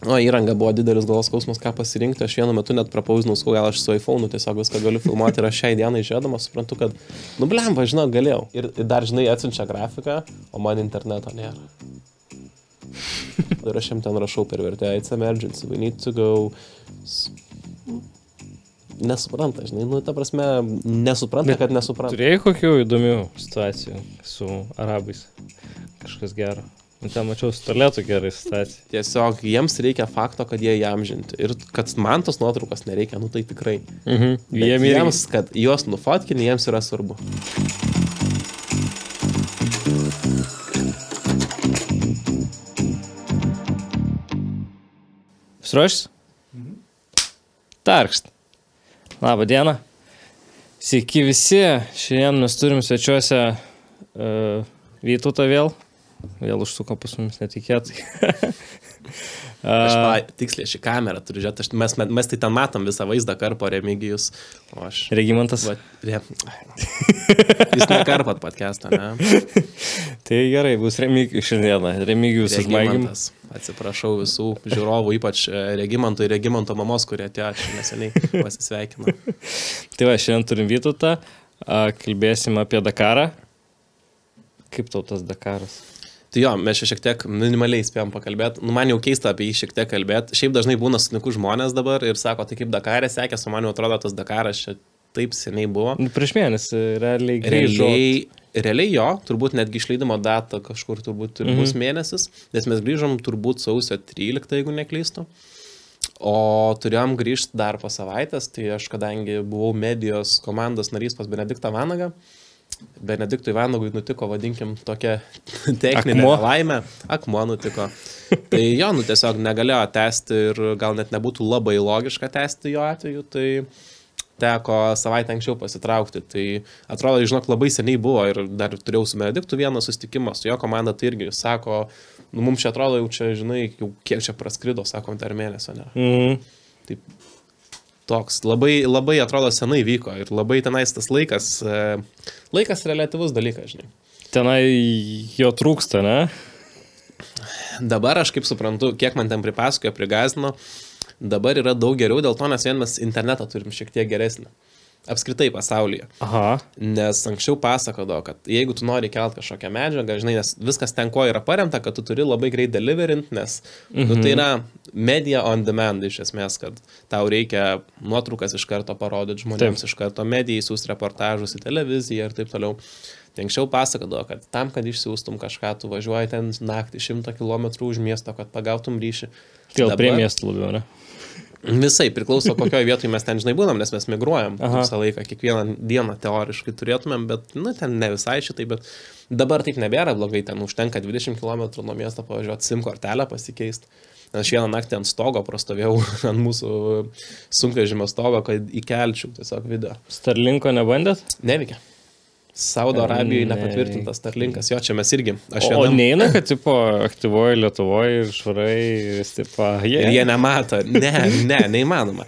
O, įranga buvo didelis galvos skausmas, ką pasirinkti. Aš vienu metu net propauzinau, gal aš su iPhone'u tiesiog viską galiu filmuoti ir aš šiai dienai žiūrėdamas suprantu, kad, nu blemba, žinau, galėjau. Ir dar, žinai, atsiunčia grafiką, o man interneto nėra. Ir aš jam ten rašau per vertę, it's emergency, we need to go. Nesupranta, žinai, nu, ta prasme, nesupranta, kad nesupranta. Turėjai kokių įdomių situacijų su arabais? Kažkas gero. Ten mačiau stolėtų gerai situaciją. Tiesiog jiems reikia fakto, kad jie įamžinti. Ir kad man tos nuotraukos nereikia, nu tai tikrai. Jiems, kad juos nufotkini, jiems yra svarbu. Suruošęs? Tarkšt. Labą dieną. Sveiki visi. Šiandien mes turim svečiuose Vytautą vėl. Vėl užsuko pas mumis netikėtai. Tiksliai, šį kamerą turiu žiūrėti. Mes tai ten matom visą vaizdą Karpo Remigijus. Regimantas. Jūs ne Karpat podcastą, ne? Tai gerai, bus Remigijus šiandieną. Remigijus užmaigim. Atsiprašau visų žiūrovų, ypač Regimanto ir Regimanto mamos, kurie atėjo čia neseniai pasisveikino. Tai va, šiandien turim Vytautą. Kalbėsim apie Dakarą. Kaip tau tas Dakaras? Tai jo, mes šiek tiek minimaliai spėjom pakalbėti. Nu, man jau keista apie jį šiek tiek kalbėti. Šiaip dažnai būna sutinku žmonės dabar ir sako, tai kaip Dakarė sekė, su man jau atrodo, tas Dakaras čia taip seniai buvo. Prieš mėnesį realiai grįžo. Realiai jo, turbūt netgi išleidimo data kažkur turbūt bus mėnesis, nes mes grįžom turbūt sausio 13, jeigu neklystu. O turėjom grįžti dar po savaitės, tai aš kadangi buvau medijos komandos narys pas Benediktą Vanagą, Benediktui Vanagui nutiko, vadinkim, tokia techninė nelaimė. Akmuo nutiko. Tai jo, nu tiesiog negalėjo tęsti ir gal net nebūtų labai logiška tęsti jo atveju, tai teko savaitę anksčiau pasitraukti. Tai atrodo, žinok, labai seniai buvo ir dar turėjau su Benediktu vieną susitikimą, su jo komanda, tai irgi sako, nu mums čia atrodo jau čia, žinai, jau kiek čia praskrido, sakom, dar mėnesio, ne? Taip. Toks labai atrodo senai vyko ir labai tenais tas laikas reliatyvus dalykas, žinai. Tenai jo trūksta, ne? Dabar aš kaip suprantu, kiek man ten pripasakojo, prigazino, dabar yra daug geriau, dėl to nes vien mes internetą turim šiek tiek geresnį. Apskritai pasaulyje. Aha. Nes anksčiau pasakodavo, kad jeigu tu nori kelt kažkokią medžiagą, žinai, nes viskas ten ko yra paremta, kad tu turi labai greit deliverint, nes nu, tai yra media on demand iš esmės, kad tau reikia nuotraukas iš karto parodyti žmonėms, iš karto medijai siūsti reportažus į televiziją ir taip toliau. Tai anksčiau pasakodavo, kad tam, kad išsiųstum kažką, tu važiuoji ten naktį 100 km už miesto, kad pagautum ryšį. Gal prie miestų labiau, ne? Visai priklauso, kokioje vietoje mes ten, žinai, būnam, nes mes migruojam visą laiką, kiekvieną dieną teoriškai turėtumėm, bet, nu, ten ne visai šitai, bet dabar taip nebėra blogai, ten užtenka 20 km nuo miesto pavažiuoti, SIM kortelę pasikeisti. Aš vieną naktį ant stogo prastovėjau, ant mūsų sunkvežimio stogo, kad įkelčiau tiesiog video. Starlinko nebandėt? Neveikia. Saudo Arabijoje nepatvirtintas Starlinkas. Jo, čia mes irgi. O neina, kad, tipo, aktyvuoja Lietuvoje ir švarai, tipo, ir jie nemato. Ne, neįmanoma.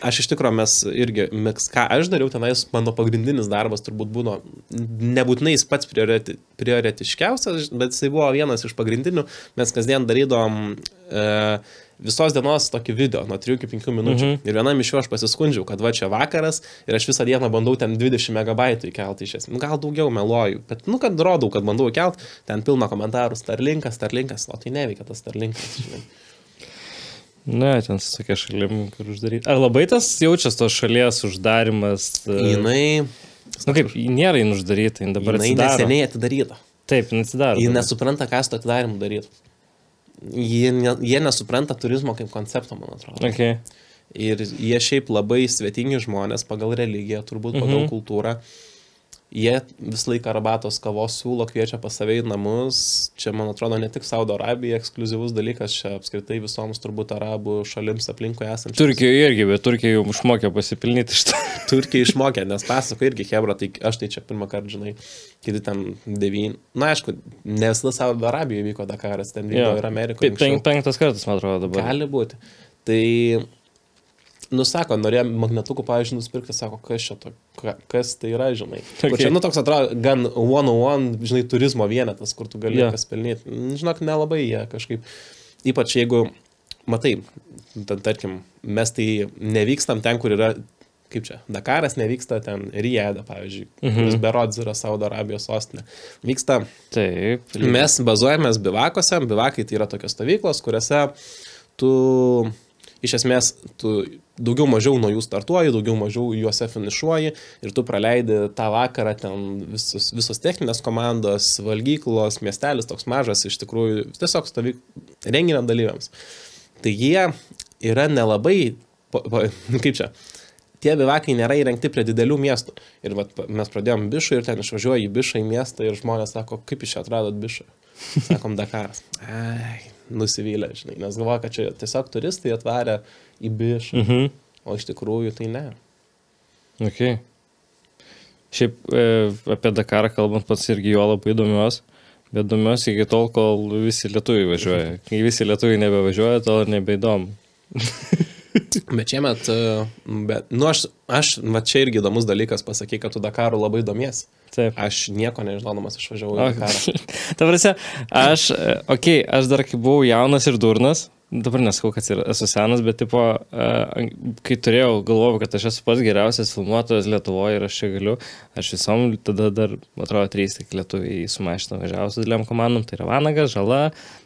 Aš iš tikrųjų mes irgi, ką aš dariau tenais, mano pagrindinis darbas turbūt buvo, nebūtinai jis pats prioritiškiausias, bet jisai buvo vienas iš pagrindinių. Mes kasdien darydom visos dienos tokį video nuo 3 iki 5 minučių. Ir vienam iš jų aš pasiskundžiau, kad va čia vakaras ir aš visą dieną bandau ten 20 megabaitų įkelti iš esmės. Gal daugiau meluoju, bet nu, kad rodau, kad bandau įkelti, ten pilna komentarų, Starlinkas, o tai neveikia tas Starlinkas, žinai. Ne, ten su tokia šalim, kur uždaryti. Ar labai tas jaučias tos šalies uždarimas? Jinai... Nu kaip, nėra jin uždaryta, jin dabar atsidaro. Jinai neseniai atidaryta. Taip, jin atsidaro. Jin nesupranta, ką su atidarimu daryti. Jie nesupranta turizmo kaip koncepto, man atrodo. Okay. Ir jie šiaip labai svetingi žmonės pagal religiją, turbūt pagal kultūrą. Jie visą laiką arbatos kavos siūlo, kviečia pas save į namus. Čia, man atrodo, ne tik Saudo Arabija ekskliuzyvus dalykas, čia apskritai visoms turbūt arabų šalims aplinkui esančiams. Turkija irgi, bet Turkija jau išmokė pasipilnyti iš to. Turkija išmokė, nes pasako irgi, hebra, tai aš tai čia pirmą kartą, žinai, kiti ten 9. Na, aišku, ne visada Saudo Arabijoje vyko Dakaras, ten vyko ir Amerikoje. 5 kartas, man atrodo, dabar. Gali būti. Tai... Nusako, norėjo magnetukų, pavyzdžiui, nusipirkti, sako, kas tai yra, žinai. Okay. Čia, toks atrodo, gan one-on-one, žinai, turizmo vienetas, kur tu gali kas pelnyti. Žinok, nelabai jie kažkaip, ypač jeigu matai, tarkim, mes tai nevykstam ten, kur yra, kaip čia, Dakaras nevyksta ten Rijada, pavyzdžiui, kuris berods yra Saudo Arabijos sostinė. Vyksta, Taip. mes bazuojamės bivakose, bivakai tai yra tokios stovyklos, kuriuose tu, iš esmės, tu daugiau mažiau nuo jų startuoji, daugiau mažiau juose finišuoji ir tu praleidi tą vakarą ten visos techninės komandos, valgyklos, miestelis toks mažas, iš tikrųjų, tiesiog renginio dalyviams. Tai jie yra nelabai, kaip čia, tie bivakai nėra įrengti prie didelių miestų. Ir mes pradėjom Bišą ir ten išvažiuoju į Bišą į miestą ir žmonės sako, kaip iš čia atradot Bišą? Sakom, Dakaras. Ai, nusivylę, žinai, nes galvoja, kad čia tiesiog turistai atvarė į Bišą, o iš tikrųjų tai ne. Ok. Šiaip apie Dakarą kalbant pats irgi jo labai domiuos, bet domiuosi iki tol, kol visi lietuviai važiuoja. Kai visi lietuviai nebevažiuoja, tol nebeįdomu. Bet šiemet, aš va čia irgi įdomus dalykas pasakai, kad tu Dakaru labai domiesi. Taip. Aš nieko nežinodamas išvažiavau į Dakarą. Ta prasme, aš dar kai buvau jaunas ir durnas, dabar nesakau, kad esu senas, bet tipo, kai galvojau, kad aš esu pats geriausias filmuotojas Lietuvoje ir aš čia galiu, aš visom tada dar, atrodo, 3 tik lietuviai su mašina važiavo su dideliam komandom, tai yra Vanagas, Žala,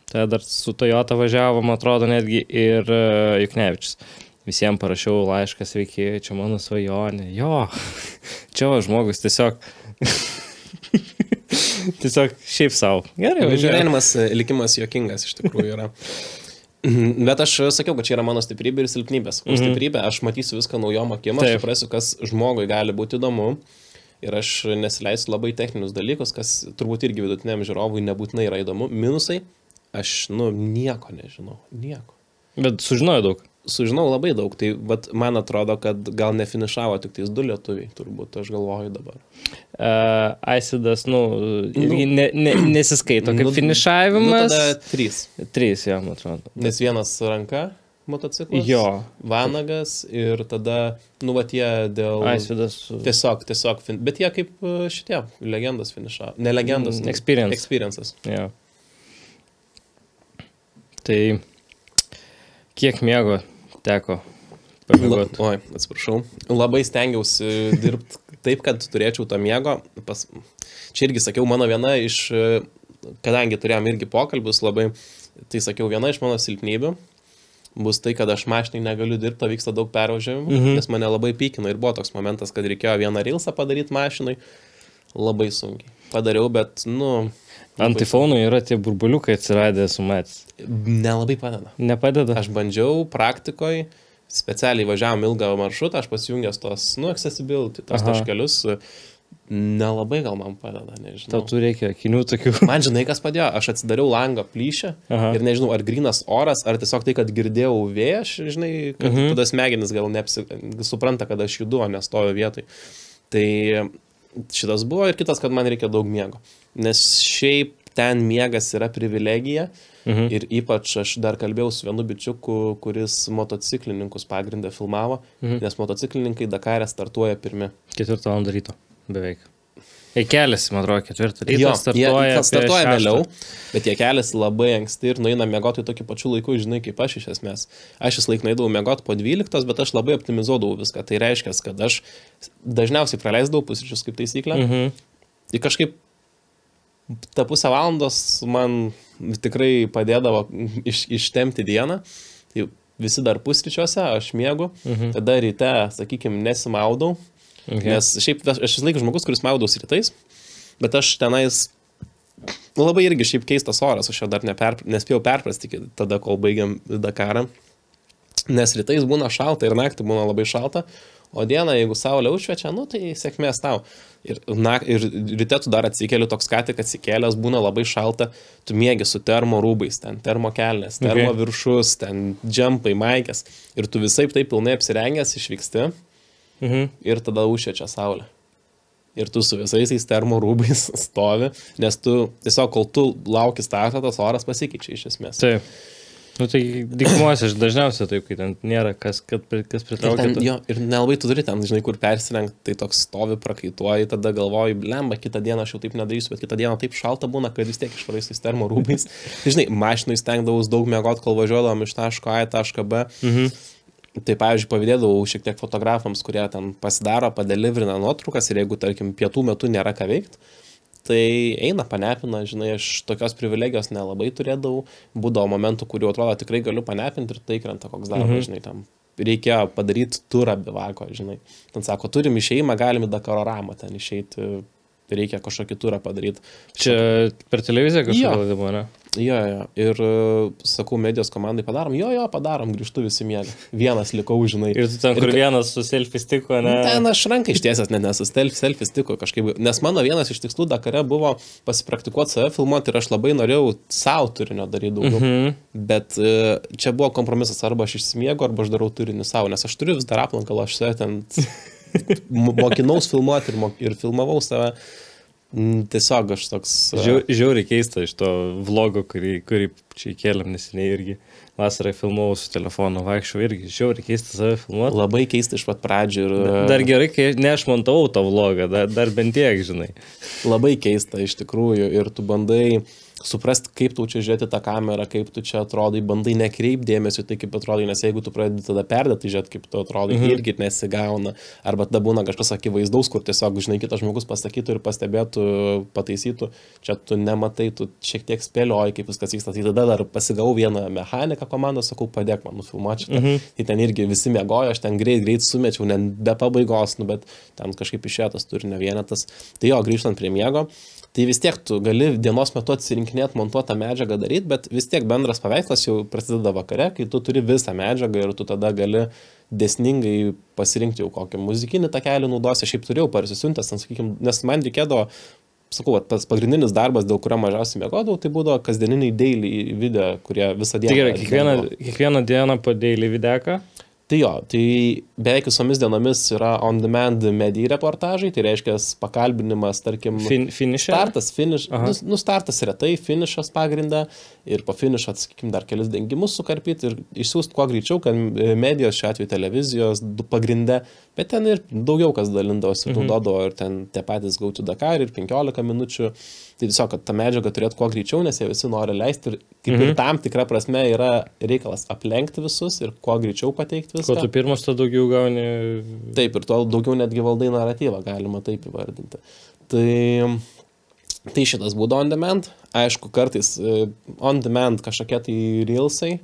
tada dar su Toyota važiavo, man atrodo, netgi ir Juknevičius. Visiems parašiau laišką, sveiki, čia mano svajonė. Jo, čia va žmogus tiesiog šiaip savo. Gerai, važiuoju. Likimas juokingas iš tikrųjų yra. Bet aš sakiau, kad čia yra mano stiprybė ir silpnybės. Stiprybė, aš matysiu viską naujom akim, aš suprasiu, kas žmogui gali būti įdomu. Ir aš nesileisiu labai techninius dalykus, kas turbūt irgi vidutiniam žiūrovui nebūtinai yra įdomu. Minusai, aš, nieko nežinau. Nieko. Bet sužinojau daug. Sužinau labai daug, tai man atrodo, kad gal nefinišavo tik tais 2 lietuviai, turbūt, aš galvoju dabar. Aisidas, nesiskaito kaip finišavimas. Tada 3. 3, jo, man atrodo. Nes vienas ranka motociklas, jo. Vanagas ir tada, tie dėl... Aisidas. Tiesiog, bet jie kaip šitie, legendos finišavo. Ne legendos, experiences. Jo. Tai kiek miego teko pamiegoti? Oi, atsiprašau. Labai stengiausi dirbti taip, kad turėčiau to miego. Čia irgi sakiau, mano viena iš, kadangi turėjom irgi pokalbius labai, tai sakiau, viena iš mano silpnybių bus tai, kad aš mašinai negaliu dirbti, vyksta daug pervažiavimų, nes mane labai pykino ir buvo toks momentas, kad reikėjo vieną reilsą padaryti mašinai. Labai sunkiai. Padariau, bet, ant iPhone'ų yra tie burbuliukai atsiradę su matys. Nelabai padeda. Nepadeda? Aš bandžiau praktikoje, specialiai važiavom ilgą maršrutą, aš pasijungęs tos, accessibility, tos taškelius, nelabai gal man padeda, nežinau. Tau tu reikia akinių tokių. Man žinai, kas padėjo, aš atsidariau langą plyšę ir nežinau, ar grynas oras, ar tiesiog tai, kad girdėjau vėją, žinai, kad tada smegenis gal supranta, kad aš judu, o nestoju vietoj. Tai šitas buvo ir kitas, kad man reikia daug miego. Nes šiaip ten miegas yra privilegija ir ypač aš dar kalbėjau su vienu bičiuku, kuris motociklininkus pagrindę filmavo, nes motociklininkai Dakare startuoja pirmi. 4 val. Ryto, beveik. Jie keliasi, man atrodo, 4 ryto startuoja vėliau, bet jie keliasi labai anksti ir nueina miegoti tokiu pačiu laiku, žinai, kaip aš iš esmės. Aš vis laik nueidavau miegoti po 12, bet aš labai optimizuodavau viską. Tai reiškia, kad aš dažniausiai praleisdavau pusryčius kaip taisyklę. Ir kažkaip ta pusę valandos man tikrai padėdavo ištemti dieną. Tai visi dar pusryčiuose, aš miegu. Tada ryte, sakykime, nesimaudau. Nes šiaip aš vis laik žmogus, kuris maudaus rytais, bet aš tenais labai irgi šiaip keistas oras, aš jo dar nespėjau perprasti tada, kol baigiam Dakarą. Nes rytais būna šalta ir naktį būna labai šalta, o dieną, jeigu saulė užšviečia, tai sėkmės tau. Ir ryte tu dar atsikeli toks ką tik atsikėlęs, būna labai šalta, tu miegi su termo rūbais, ten termo kelnes, termo viršus, ten džempai, maikės. Ir tu visaip taip pilnai apsirengęs išvyksti. Ir tada užšviečia saulė. Ir tu su visais termo rūbais stovi, nes tu tiesiog, kol tu lauki startą, tas oras pasikeičia iš esmės. Taip. Nu, tai dykumose dažniausiai taip, kai ten nėra kas pritraukia. Jo, ir nelabai tu turi ten, žinai, kur persirengti, tai toks stovi, prakaituoji, tada galvoji, blemba, kitą dieną aš jau taip nedarysiu, bet kitą dieną taip šalta būna, kad vis tiek išvarai su termo rūbais. Tai, žinai, mašinai stengdavus daug miegot, kol važiuodavom iš taško A į tašką B. Tai, pavyzdžiui, pavydėdavau šiek tiek fotografams, kurie ten pasidaro, padelivrina nuotraukas ir jeigu, tarkim, pietų metu nėra ką veikti, tai eina, panepina, žinai, aš tokios privilegijos nelabai turėdavau, būdavo momentų, kuriuo atrodo tikrai galiu panepinti ir tai krenta koks darbas, žinai, tam reikėjo padaryti turą bivako, žinai. Ten sako, turim išėjimą, galim į Dakaroramą ten išeiti, reikia kažkokį turą padaryti. Čia per televiziją kažką vadimo, ne? Jo, ir sakau, medijos komandai padarom, padarom, grįžtu visi miega. Vienas likau, žinai. Ir tu ten, kur vienas su selfie stiku, ne? Ten aš ranką ištiesęs, ne su selfie stiku kažkaip. Nes mano vienas iš tikslų Dakare buvo pasipraktikuoti save filmuoti ir aš labai norėjau savo turinio daryti daugiau. Bet čia buvo kompromisas, arba aš išsimiegu, arba aš darau turinį savo, nes aš turiu vis dar aplankalą, aš save ten mokinaus filmuoti ir filmavau save. Tiesiog aš toks... Žiauriai keista iš to vlogo, kurį čia įkėlėm neseniai irgi. Vasarai filmavau su telefonu, vaikščiau irgi. Žiauriai keista save filmuoti. Labai keista iš pat pradžių. Dar gerai, kai ne aš montavau tą vlogą, dar bent tiek, žinai. Labai keista iš tikrųjų ir tu bandai suprasti, kaip tu čia žiūrėti tą kamerą, kaip tu čia atrodai, bandai nekreipti dėmesio tai, kaip atrodai, nes jeigu tu pradedi tada perdėtai žiūrėti, kaip tu atrodai, irgi nesigauna. Arba tada būna kažkas akivaizdaus, kur tiesiog, žinai, kitas žmogus pasakytų ir pastebėtų, pataisytų, čia tu nematai, tu šiek tiek spėlioji, kaip viskas vyksta. Tai tada dar pasigavau vieną mechaniką komandą, sakau, padėk man nufilmuoti šitą. Tai ten irgi visi miegojo, aš ten greit sumečiau, ne be pabaigos, bet ten kažkaip išėjo tas turinio vienetas. Tai jo, grįžtant prie miego. Tai vis tiek tu gali dienos metu atsirinkinėti, montuotą medžiagą daryti, bet vis tiek bendras paveikslas jau prasideda vakare, kai tu turi visą medžiagą ir tu tada gali dėsningai pasirinkti jau kokį muzikinį takelį naudosi. Aš šiaip turėjau parsisiuntęs, nes man reikėdavo, sakau, tas pagrindinis darbas, dėl kurio mažiausiai miegodavau, tai būdavo kasdieniniai daily video, kurie visą dieną... Tai gerai, kiekvieną dieną po daily videką? Tai jo, tai beveik visomis dienomis yra on-demand medijai reportažai, tai reiškia pakalbinimas, tarkim, startas, finish, startas retai, finišas pagrindą ir po finišo, sakykim, dar kelis dengimus sukarpyti ir išsiųsti kuo greičiau, kad medijos, šiuo atveju televizijos pagrinde, bet ten ir daugiau kas dalindavosi, naudodavo ir ten tie patys Go to Dakar ir 15 minučių. Tai tiesiog, kad ta medžiaga turėtų kuo greičiau, nes jie visi nori leisti ir kaip ir tam tikra prasme yra reikalas aplenkti visus ir kuo greičiau pateikti viską. Kuo tu pirmas, to daugiau gauni... Taip, ir to daugiau netgi valdai naratyvą, galima taip įvardinti. Tai šitas būdo on demand. Aišku, kartais on demand kažkokie tai reelsai,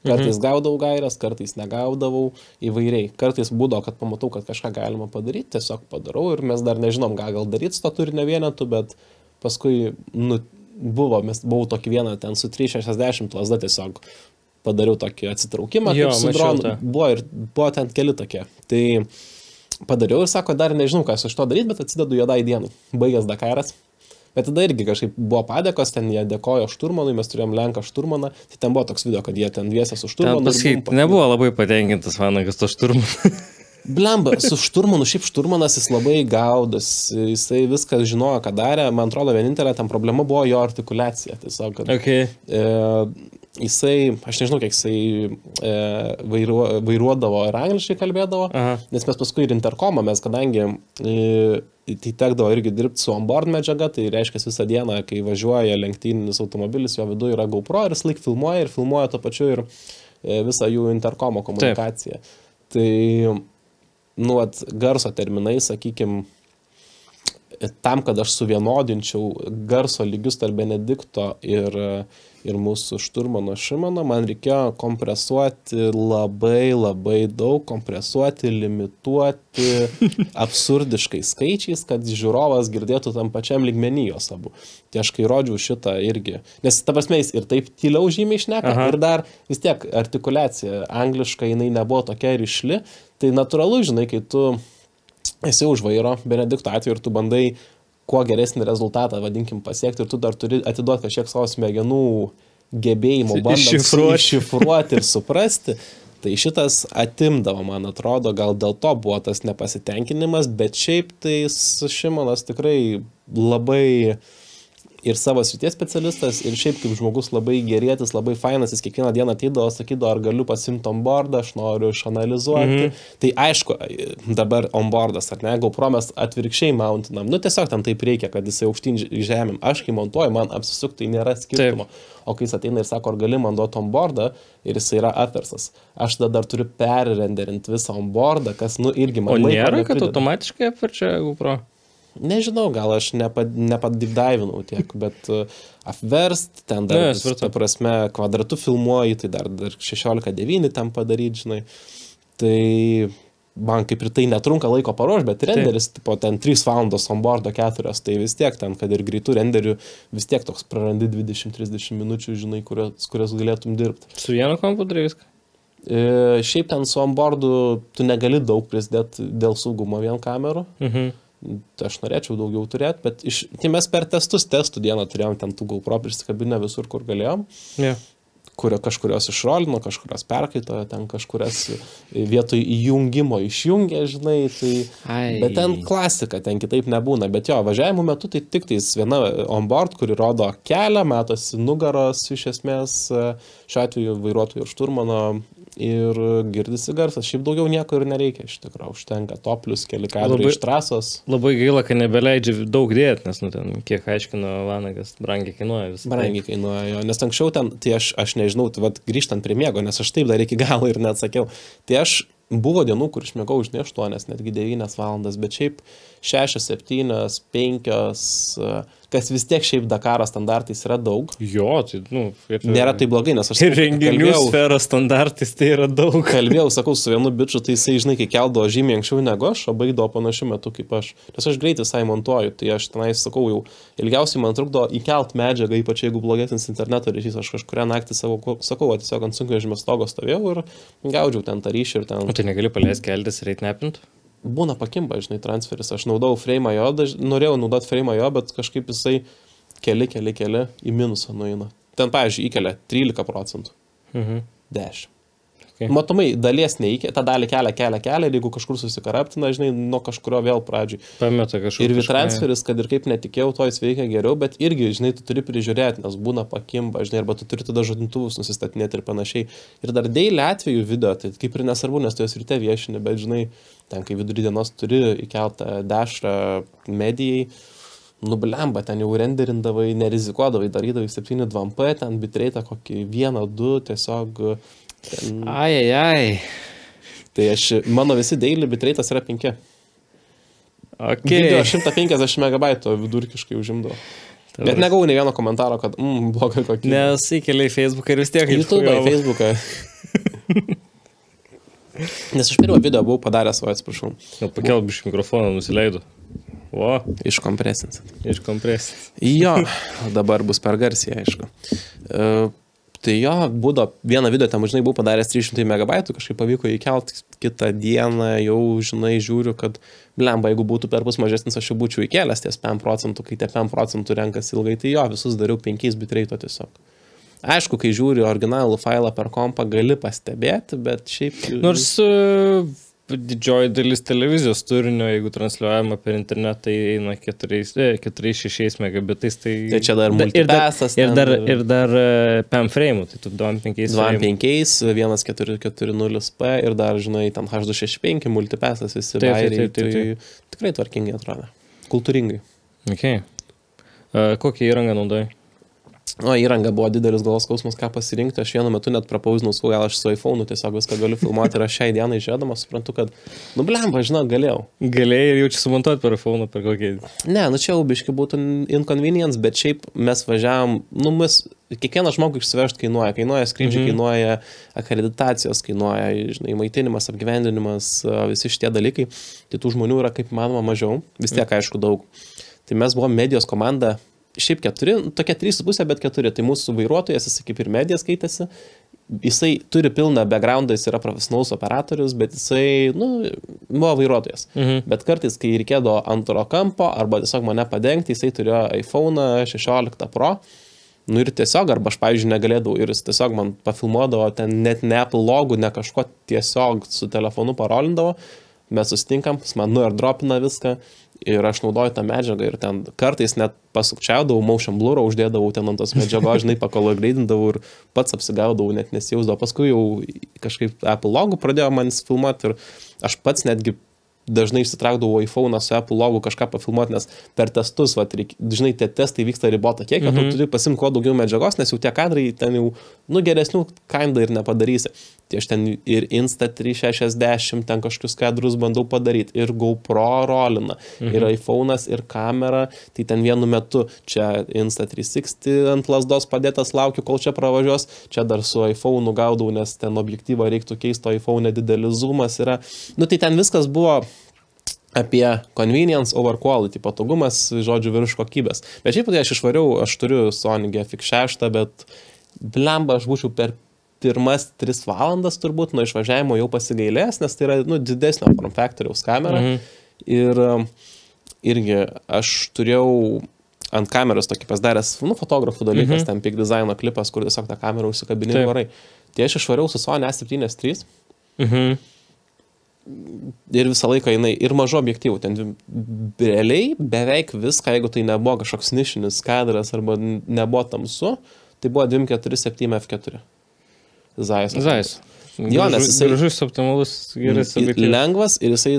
kartais gaudavau gairias, kartais negaudavau įvairiai. Kartais būdo, kad pamatau, kad kažką galima padaryti, tiesiog padarau ir mes dar nežinom, ką gal daryti su to turinio vienetu, bet paskui buvau tokį vieną ten su 360 lasda tiesiog padariau tokį atsitraukimą, kaip su dronu. Buvo ten keli tokie. Tai padariau ir sako, dar nežinau, ką aš iš to daryti, bet atsidedu juodai dienai. Baigęs Dakaras. Bet tada irgi kažkaip buvo padėkos, ten jie dėkojo šturmanui, mes turėjom Lenką šturmaną. Tai ten buvo toks video, kad jie ten dviesė su šturmanu. Nebuvo labai patenkintas Vanagas to šturmanu. Blemba, su šturmanu, šiaip šturmanas jis labai gaudas, jisai viską žinojo, ką darė, man atrodo, vienintelė tam problema buvo jo artikuliacija, tiesiog, kad jisai, aš nežinau, kiek jisai vairuodavo ir angliškai kalbėdavo, nes mes paskui ir interkomą, mes kadangi tai tekdavo irgi dirbti su onboard medžiaga, tai reiškia visą dieną, kai važiuoja lenktyninis automobilis, jo viduje yra GoPro ir jis laik filmuoja ir filmuoja to pačiu ir visą jų interkomo komunikaciją. Taip. Tai garso terminai, sakykim, tam, kad aš suvienodinčiau garso lygius tarp Benedikto ir mūsų šturmano Šimano, man reikėjo kompresuoti labai daug, kompresuoti, limituoti absurdiškai skaičiais, kad žiūrovas girdėtų tam pačiam lygmenį jos abu. Tai aš kai rodžiau šitą irgi, nes ta prasme jis ir taip tyliau žymiai šneka, ir dar vis tiek artikuliacija angliška jinai nebuvo tokia rišli, tai natūralu, žinai, kai tu esi už vairo, Benedikto atveju, ir tu bandai kuo geresnį rezultatą, vadinkim, pasiekti, ir tu dar turi atiduoti kažkiek savo smegenų gebėjimo, bandant iššifruoti ir suprasti, tai šitas atimdavo, man atrodo, gal dėl to buvo tas nepasitenkinimas, bet šiaip tai Šimonas tikrai labai ir savo srities specialistas, ir šiaip kaip žmogus labai gerėtis, labai fainas, jis kiekvieną dieną ateidavo, sakydavo, ar galiu pasimti onboardą, aš noriu išanalizuoti. Tai aišku, dabar onboardas, ar ne, GoPro mes atvirkščiai mountinam, nu tiesiog tam taip reikia, kad jisai aukštyn žemėm. Aš kai montuoju, man apsisukti nėra skirtumo. O kai jis ateina ir sako, ar gali man duoti onboardą, ir jis yra atversas. Aš dar turiu perrenderinti visą onboardą, kas, nu, irgi man laiko nėra, neprideda. kad automatiškai apverčia GoPro? Nežinau, gal aš nepadipdaivinau tiek, bet apverst, ten dar, ta prasme, kvadratu filmuoji, tai dar 16:9 ten padaryti, žinai. Tai man kaip ir tai netrunka laiko paruoš, bet renderis, tipo, ten 3 valandos onboardo 4, tai vis tiek ten, kad ir greitų renderių, vis tiek toks prarandi 20-30 minučių, žinai, kurias galėtum dirbti. Su vienu kompiuteriu viską? Šiaip ten su onboardu tu negali daug prisidėti dėl saugumo vien kamerų. Aš norėčiau daugiau turėti, bet tai mes per testų dieną turėjom ten tų GoPro prisikabinę visur, kur galėjom. Kažkurios išrolino, kažkurios perkaito, ten kažkurios vietoj įjungimo išjungė, žinai, tai... Bet ten klasika, ten kitaip nebūna. Bet jo, važiavimo metu tai tik tais viena onboard, kuri rodo kelią, matosi nugaros iš esmės, šiuo atveju vairuotojų ir šturmano, ir girdisi garsas. Šiaip daugiau nieko ir nereikia, iš tikrųjų, užtenka to plus keli kadrai iš trasos. Labai gaila, kad nebeleidžia daug dėti, nes, nu, ten, kiek aiškino Vanagas, brangiai kainuoja visą. Brangiai kainuoja, jo, nes anksčiau ten, tai aš nežinau, tai vat, grįžtant prie miego, nes aš taip dar iki galo ir neatsakiau. Tai aš buvo dienų, kur išmiegau už ne 8, netgi 9 valandas, bet šiaip 6, 7, 5, kas vis tiek šiaip Dakaro standartais yra daug. Jo, tai, nu... Nėra tai blogai, nes aš... Ir renginių sferos standartais tai yra daug. Kalbėjau, sakau, su vienu bičiu, tai jisai, žinai, kai keldavo žymiai anksčiau negu aš, o baigdavo panašiu metu kaip aš. Nes aš greit visai montuoju, tai aš tenais, sakau, jau ilgiausiai man trukdo įkelt medžiagą, ypač jeigu blogesnis interneto ryšys, aš kažkurią naktį sakau, tiesiog ant sunkvežimio stogo stovėjau ir gaudžiau ten tą ryšį ir ten... O tai negali paleisti keltis ir eit nepint? Būna pakimba, žinai, transferis. Aš naudau frame jo, norėjau naudoti frame jo, bet kažkaip jisai keli į minusą nueina. Ten, pavyzdžiui, įkelia 13%. 10. Okay. Matomai, dalies neįkelia, tą dalį kelia ir jeigu kažkur susikaraptina, žinai, nuo kažkurio vėl pradžiui. Pameta kažkur. Ir transferis, kad ir kaip netikėjau, to jis veikia geriau, bet irgi, žinai, tu turi prižiūrėti, nes būna pakimba, žinai, arba tu turi tada žadintuvus nusistatinėti ir panašiai. Ir dar daily atveju video, tai kaip ir nesvarbu, nes tu jas ryte viešini, bet, žinai, ten, kai vidury dienos turi įkeltą dešrą medijai, nublemba, ten jau renderindavai, nerizikuodavai, darydavai 7.2p, ten bitreitą kokį 1-2, tiesiog... Ten... Ai. Tai mano visi daily bitreitas yra 5. Okay. Video 150 megabaitų vidurkiškai užimdavo. Bet negau ne vieno komentaro, kad blogai kokį. Nes įkeliai Facebooką ir vis tiek YouTube, Facebooką. Nes aš pirmą video buvau padaręs, atsiprašau. Pakelbiš mikrofoną, nusileidu. O. Iškompresins. Jo, dabar bus per garsiai, aišku. Tai jo, būdo, vieną video ten, žinai, buvau padaręs 300 megabaitų, kažkaip pavyko įkelti, kitą dieną jau, žinai, žiūriu, kad, blemba, jeigu būtų per pus mažesnis, aš jau būčiau įkelęs ties 5%, kai tie 5% renkasi ilgai, tai jo, visus dariau 5 bitreito tiesiog. Aišku, kai žiūri originalų failą per kompą, gali pastebėti, bet šiaip... Nors didžioji dalis televizijos turinio, jeigu transliuojama per internetą, tai eina 4-6 megabitais, tai... Tai čia dar multipasas. Ir dar PAM frame, tai tu 2.5 frame. 2.5, 1.440p ir dar, žinai, ten H265 multipasas visi bairiai, tai tikrai tvarkingai atrodo. Kultūringai. Okay. Kokią įrangą naudojai? O, įranga buvo didelis galvos skausmas, ką pasirinkti. Aš vienu metu net prapauzinau, gal aš su iPhone'u tiesiog viską galiu filmuoti ir aš šiai dienai žiūrėdamas suprantu, kad, blemba, žinau, galėjau. Galėjai ir jau čia sumontuoti per iPhone'u per kokį... Ne, čia jau biškai būtų inconvenience, bet šiaip mes važiavom, kiekvieną žmogų išsivežti kainuoja skrydžiai, kainuoja akreditacijos, kainuoja, žinai, maitinimas, apgyvendinimas, visi šitie dalykai. Tai tų žmonių yra kaip manoma mažiau, vis tiek aišku daug. Tai mes buvom medijos komanda. Šiaip 4, tokia 3,5, bet 4, tai mūsų vairuotojas, jisai kaip ir medija skaitėsi, jisai turi pilną backgroundą, jis yra profesionalus operatorius, bet jisai, buvo vairuotojas. Bet kartais, kai reikėdavo antro kampo, arba tiesiog mane padengti, jisai turėjo iPhone 16 Pro, ir tiesiog, arba aš, pavyzdžiui, negalėdavau, ir jis tiesiog man pafilmuodavo, ten net ne Apple logų, ne kažko, tiesiog su telefonu parolindavo, mes susitinkam, jis man airdropina viską Ir aš naudoju tą medžiagą ir ten kartais net pasukčiaudavau, motion blurą uždėdavau ten ant tos medžiagos, žinai, pakologreidindavau ir pats apsigaudavau, net nesijausdavau. Paskui jau kažkaip Apple logo pradėjo manis filmuoti ir aš pats netgi dažnai išsitraukdavau iPhone'ą su Apple logo kažką pafilmuoti, nes per testus, žinai, tie testai vyksta ribota kiek, tu turi pasimti kuo daugiau medžiagos, nes jau tie kadrai ten jau, geresnių kinda ir nepadarysi. Tai aš ten ir Insta360, ten kažkokius kadrus bandau padaryti, ir GoPro rolina, ir iPhone'as, ir kamera, tai ten vienu metu čia Insta360 ant lasdos padėtas laukiu, kol čia pravažiuos, čia dar su iPhone'u gaudau, nes ten objektyvą reiktų keisto iPhone'e didelis zoomas yra. Tai ten viskas buvo apie convenience over quality, patogumas, žodžiu, virš kokybės. Bet šiaip tai aš išvariau, aš turiu Sony GFX6, bet blemba, aš būčiau per pirmas 3 valandas turbūt nuo išvažiavimo jau pasigailės, nes tai yra didesnio form factoriaus kamera. Ir irgi aš turėjau ant kameros tokį pasidaręs fotografų dalykas, ten Peak Designo klipas, kur tiesiog tą kamerą užsikabinė varai. Tai aš išvariau su Sony A7 III. Ir visą laiką jinai ir mažo objektyvų, ten realiai beveik viską, jeigu tai nebuvo kažkoks nišinis kadras arba nebuvo tamsu, tai buvo 247 f4. Zeiss. Jo, nes jisai gražus, optimalus, geras objektyvas. Lengvas ir jisai,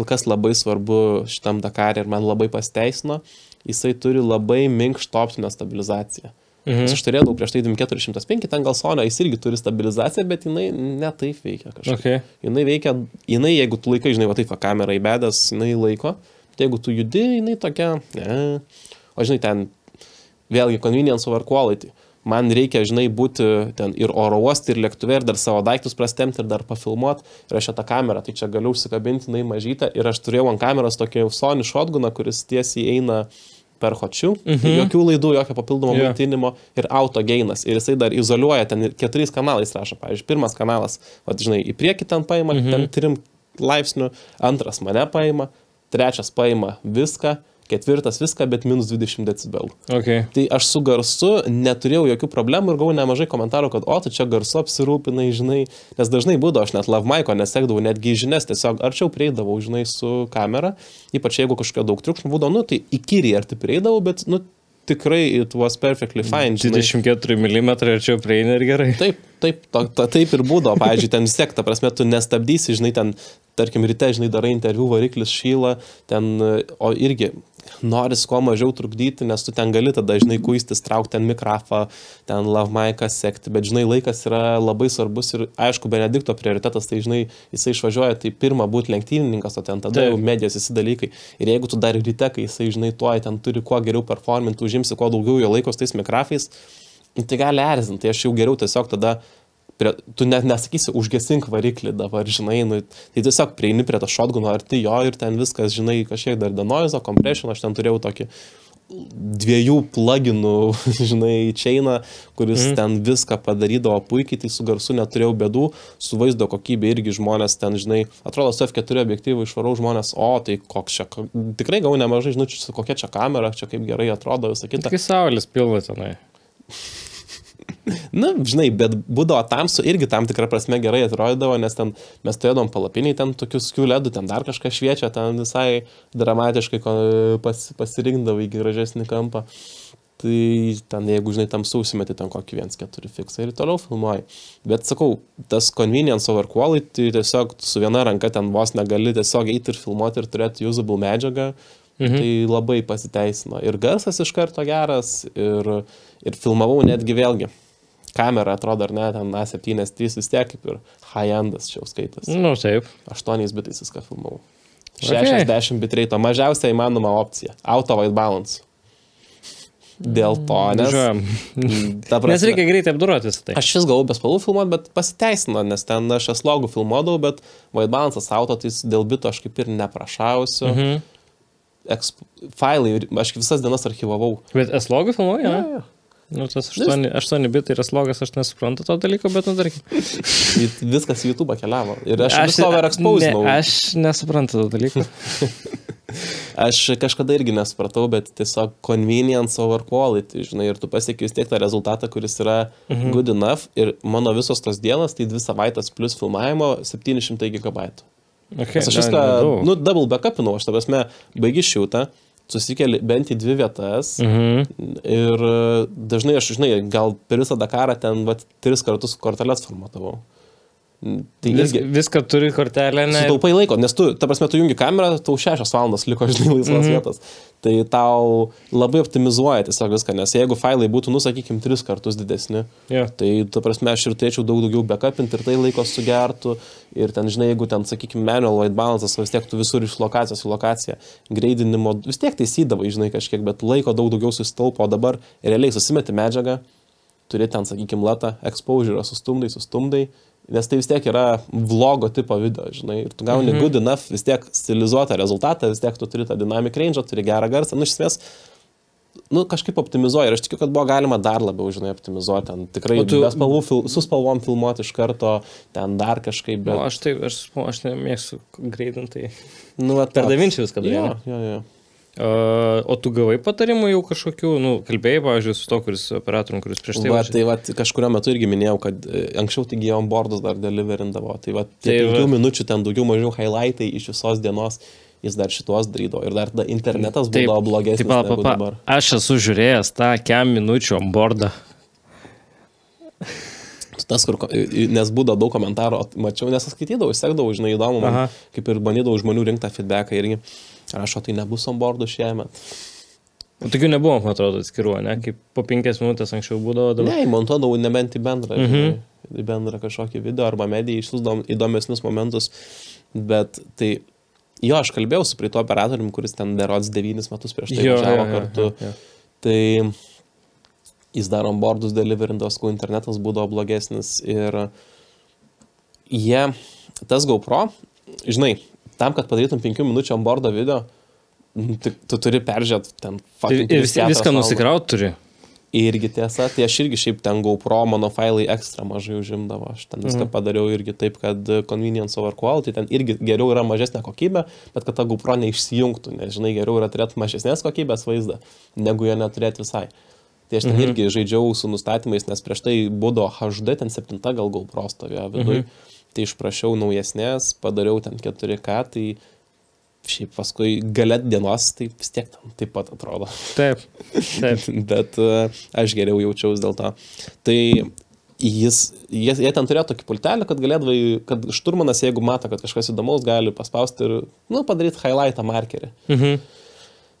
kas labai svarbu šitam Dakarė ir man labai pasteisino, jisai turi labai minkštą optinę stabilizaciją. Nes aš turėdavau prieš tai 2405, ten gal Sony, jis irgi turi stabilizaciją, bet jinai ne taip veikia kažkaip. Jinai veikia, jeigu tu laikai, žinai, va taip, kamera įbedęs, jinai laiko, tai jeigu tu judi, jinai tokia, o žinai, ten vėlgi convenience over quality. Man reikia, žinai, būti ten ir oro uoste, ir lėktuve, ir dar savo daiktus prastemti, ir dar pafilmuoti. Ir aš tą kamerą, tai čia galiu užsikabinti, jinai mažytę. Ir aš turėjau ant kameros tokį Sony shotguną, kuris tiesiai eina per hočių. Jokių laidų, jokio papildomo maitinimo ir auto geinas. Ir jisai dar izoliuoja, ten 4 kanalais rašo. Pavyzdžiui, pirmas kanalas, žinai, į priekį ten paima, ten 3 laipsnių, antras mane paima, trečias paima viską, ketvirtas viską, bet minus 20 decibelų. Tai aš su garsu neturėjau jokių problemų ir gavau nemažai komentarų, kad tu čia garsu apsirūpinai, žinai, nes dažnai būdavo, aš net lavmaiko nesekdavau, netgi žinias, tiesiog arčiau prieidavau, žinai, su kamera, ypač jeigu kažkokio daug triukšmų būdavo, tai įkyriai arti prieidavau, bet, tikrai it was perfectly fine. 24 mm arčiau prieina ir gerai. Taip ir būdavo, pavyzdžiui, ten vis tiek, ta prasme, tu nestabdysi, žinai, ten, tarkim, ryte, žinai, darai interviu, variklis šyla, ten, o irgi noris kuo mažiau trukdyti, nes tu ten gali tada, žinai, kuistis, traukti ten mikrofą, ten lavmaiką sekti, bet, žinai, laikas yra labai svarbus ir, aišku, Benedikto prioritetas, tai, žinai, jisai išvažiuoja, tai pirma būti lenktynininkas, o ten tada jau medijos visi dalykai. Ir jeigu tu dar ryte, kai jisai, žinai, tuoj ten turi kuo geriau performinti, užimsi kuo daugiau jo laikos tais mikrofais, tai gali erzinti. Tai aš jau geriau tiesiog tada tu net nesakysi, užgesink variklį dabar, žinai, tai tiesiog prieini prie to shotguno arti jo ir ten viskas, žinai, kažkiek dar denoizo, compression, aš ten turėjau tokį 2 pluginų, žinai, chainą, kuris ten viską padarydavo puikiai, tai su garsu neturėjau bėdų, su vaizdo kokybė irgi žmonės ten, žinai, atrodo, su F4 objektyvų išvarau žmonės, tai koks čia, tikrai gavau nemažai, žinai, kokia čia kamera, čia kaip gerai atrodo, visą kitą. Kai saulės pilna tenai. Žinai, bet būdavo tamsu irgi tam tikrą prasme gerai atrodydavo, nes ten mes turėdavom palapiniai, ten tokius ledų, ten dar kažką šviečia, ten visai dramatiškai pasirinkdavo į gražesnį kampą. Tai ten, jeigu, žinai, tamsu užsimeti ten kokį 1.4 fiksą ir toliau filmuoji. Bet sakau, tas convenience over quality, tiesiog su viena ranka ten vos negali tiesiog eiti ir filmuoti ir turėti usable medžiagą. Tai labai pasiteisino. Ir garsas iš karto geras, ir filmavau netgi vėlgi. Kamera atrodo, ar ne, ten A7 III vis tiek kaip ir high-endas čia skaitas. Taip. 8 bitais viską filmavau. 60 bitrate, mažiausia įmanoma opcija. Auto white balance. Dėl to, nes reikia greitai apdorotis. Tai. Aš vis gavau be spalvų filmuoti, bet pasiteisino, nes ten aš S-logų filmuodavau, bet white balance'as auto, tai dėl bito aš kaip ir neprašausiu. Failai, aš visas dienas archyvavau. Bet S-logų filmuoji, ne? Tas 8 bitai ir S-logas, aš nesuprantu to dalyko, bet tarkim. Viskas į YouTube keliavo. Ir aš vis overexposinau. Aš nesuprantu to dalyko. Aš kažkada irgi nesupratau, bet tiesiog convenience over quality, žinai, ir tu pasiekiai vis tiek tą rezultatą, kuris yra good enough. Ir mano visos tos dienas, tai 2 savaitės plus filmavimo 700 GB. Okay, Nes aš viską, double backupinau, aš ta prasme, baigi šiūtą, susikeli bent į 2 vietas ir dažnai aš, žinai, gal per visą Dakarą ten 3 kartus korteles formatavau. Tai viską turi kortelę, ne? Sutaupai laiko, nes tu, ta prasme, tu jungi kamerą, tau 6 valandas liko, žinai, laisvos vietos. Tai tau labai optimizuoja tiesiog viską, nes jeigu failai būtų, sakykime, 3 kartus didesni, tai, ta prasme, aš ir turėčiau daug daugiau backupinti ir tai laiko sugertų. Ir ten, žinai, jeigu ten, sakykime, manual white balance'as, vis tiek tu visur iš lokacijos į lokaciją greidinimo, vis tiek taisydavai, žinai, kažkiek, bet laiko daug daugiau susitaupo, o dabar realiai susimeti medžiagą, turi ten, sakykime, latą, exposure, sustumdai. Nes tai vis tiek yra vlogo tipo video, žinai, ir tu gauni good enough, vis tiek stilizuotą rezultatą, vis tiek tu turi tą dynamic range, turi gerą garsą, iš esmės, kažkaip optimizuoja ir aš tikiu, kad buvo galima dar labiau, žinai, optimizuoti, ten tikrai su spalvom filmuoti iš karto, ten dar kažkaip, bet... Aš nemėgstu greidintai, per davinčių viską daryti. Jo. O tu gavai patarimų jau kažkokių, kalbėjai, pavyzdžiui, su to, operatorium, kuris prieš tai... Tai kažkurio metu irgi minėjau, kad anksčiau tik jie onboardus dar deliverindavo, tai 5 minučių ten daugiau mažiau highlightai iš visos dienos jis dar šitos darydavo ir dar internetas būdavo blogesnis negu dabar. Aš esu žiūrėjęs tą 5 minučių onboardą. Tas, nes būdavo daug komentarų, mačiau, nes skaitydavau, sekdavau, žinai, įdomu, man, kaip ir bandydavau žmonių rinktą feedbacką irgi. Rašo, tai nebus onboardų šiemet. O tokių nebuvo, man atrodo, atskirų, ne? Kaip po 5 minutės anksčiau būdavo dabar. Ne, montuodavau nebent į bendrą, į bendrą kažkokį video arba mediją, išsiųsdavom įdomesnius momentus, bet tai, jo, aš kalbėjau su prie to operatorium, kuris ten berods 9 metus prieš tai važiavo kartu, tai jis dar onboardus deliverindavo, kai internetas būdavo blogesnis ir tas GoPro, žinai, tam, kad padarytum 5 minučių onboardo video, tu turi peržiūrėti ten fucking 3-4 valandas. Ir viską nusikraut turi. Irgi tiesa, tai aš irgi šiaip ten GoPro mano failai ekstra mažai užimdavo. Aš ten viską padariau irgi taip, kad convenience over quality, ten irgi geriau yra mažesnė kokybė, bet kad ta GoPro neišsijungtų, nes, žinai, geriau yra turėti mažesnės kokybės vaizdą, negu jo neturėti visai. Tai aš ten irgi žaidžiau su nustatymais, nes prieš tai būdavo HD, ten 7 gal GoPro stovėjo viduj. Tai išprašiau naujesnės, padariau ten 4K, tai šiaip paskui galet dienos, tai vis tiek tam taip pat atrodo. Taip. Bet aš geriau jaučiaus dėl to. Tai jie ten turėjo tokį pultelį, kad galėdavai, kad šturmanas, jeigu mato, kad kažkas įdomaus, gali paspausti ir, padaryti highlightą markerį.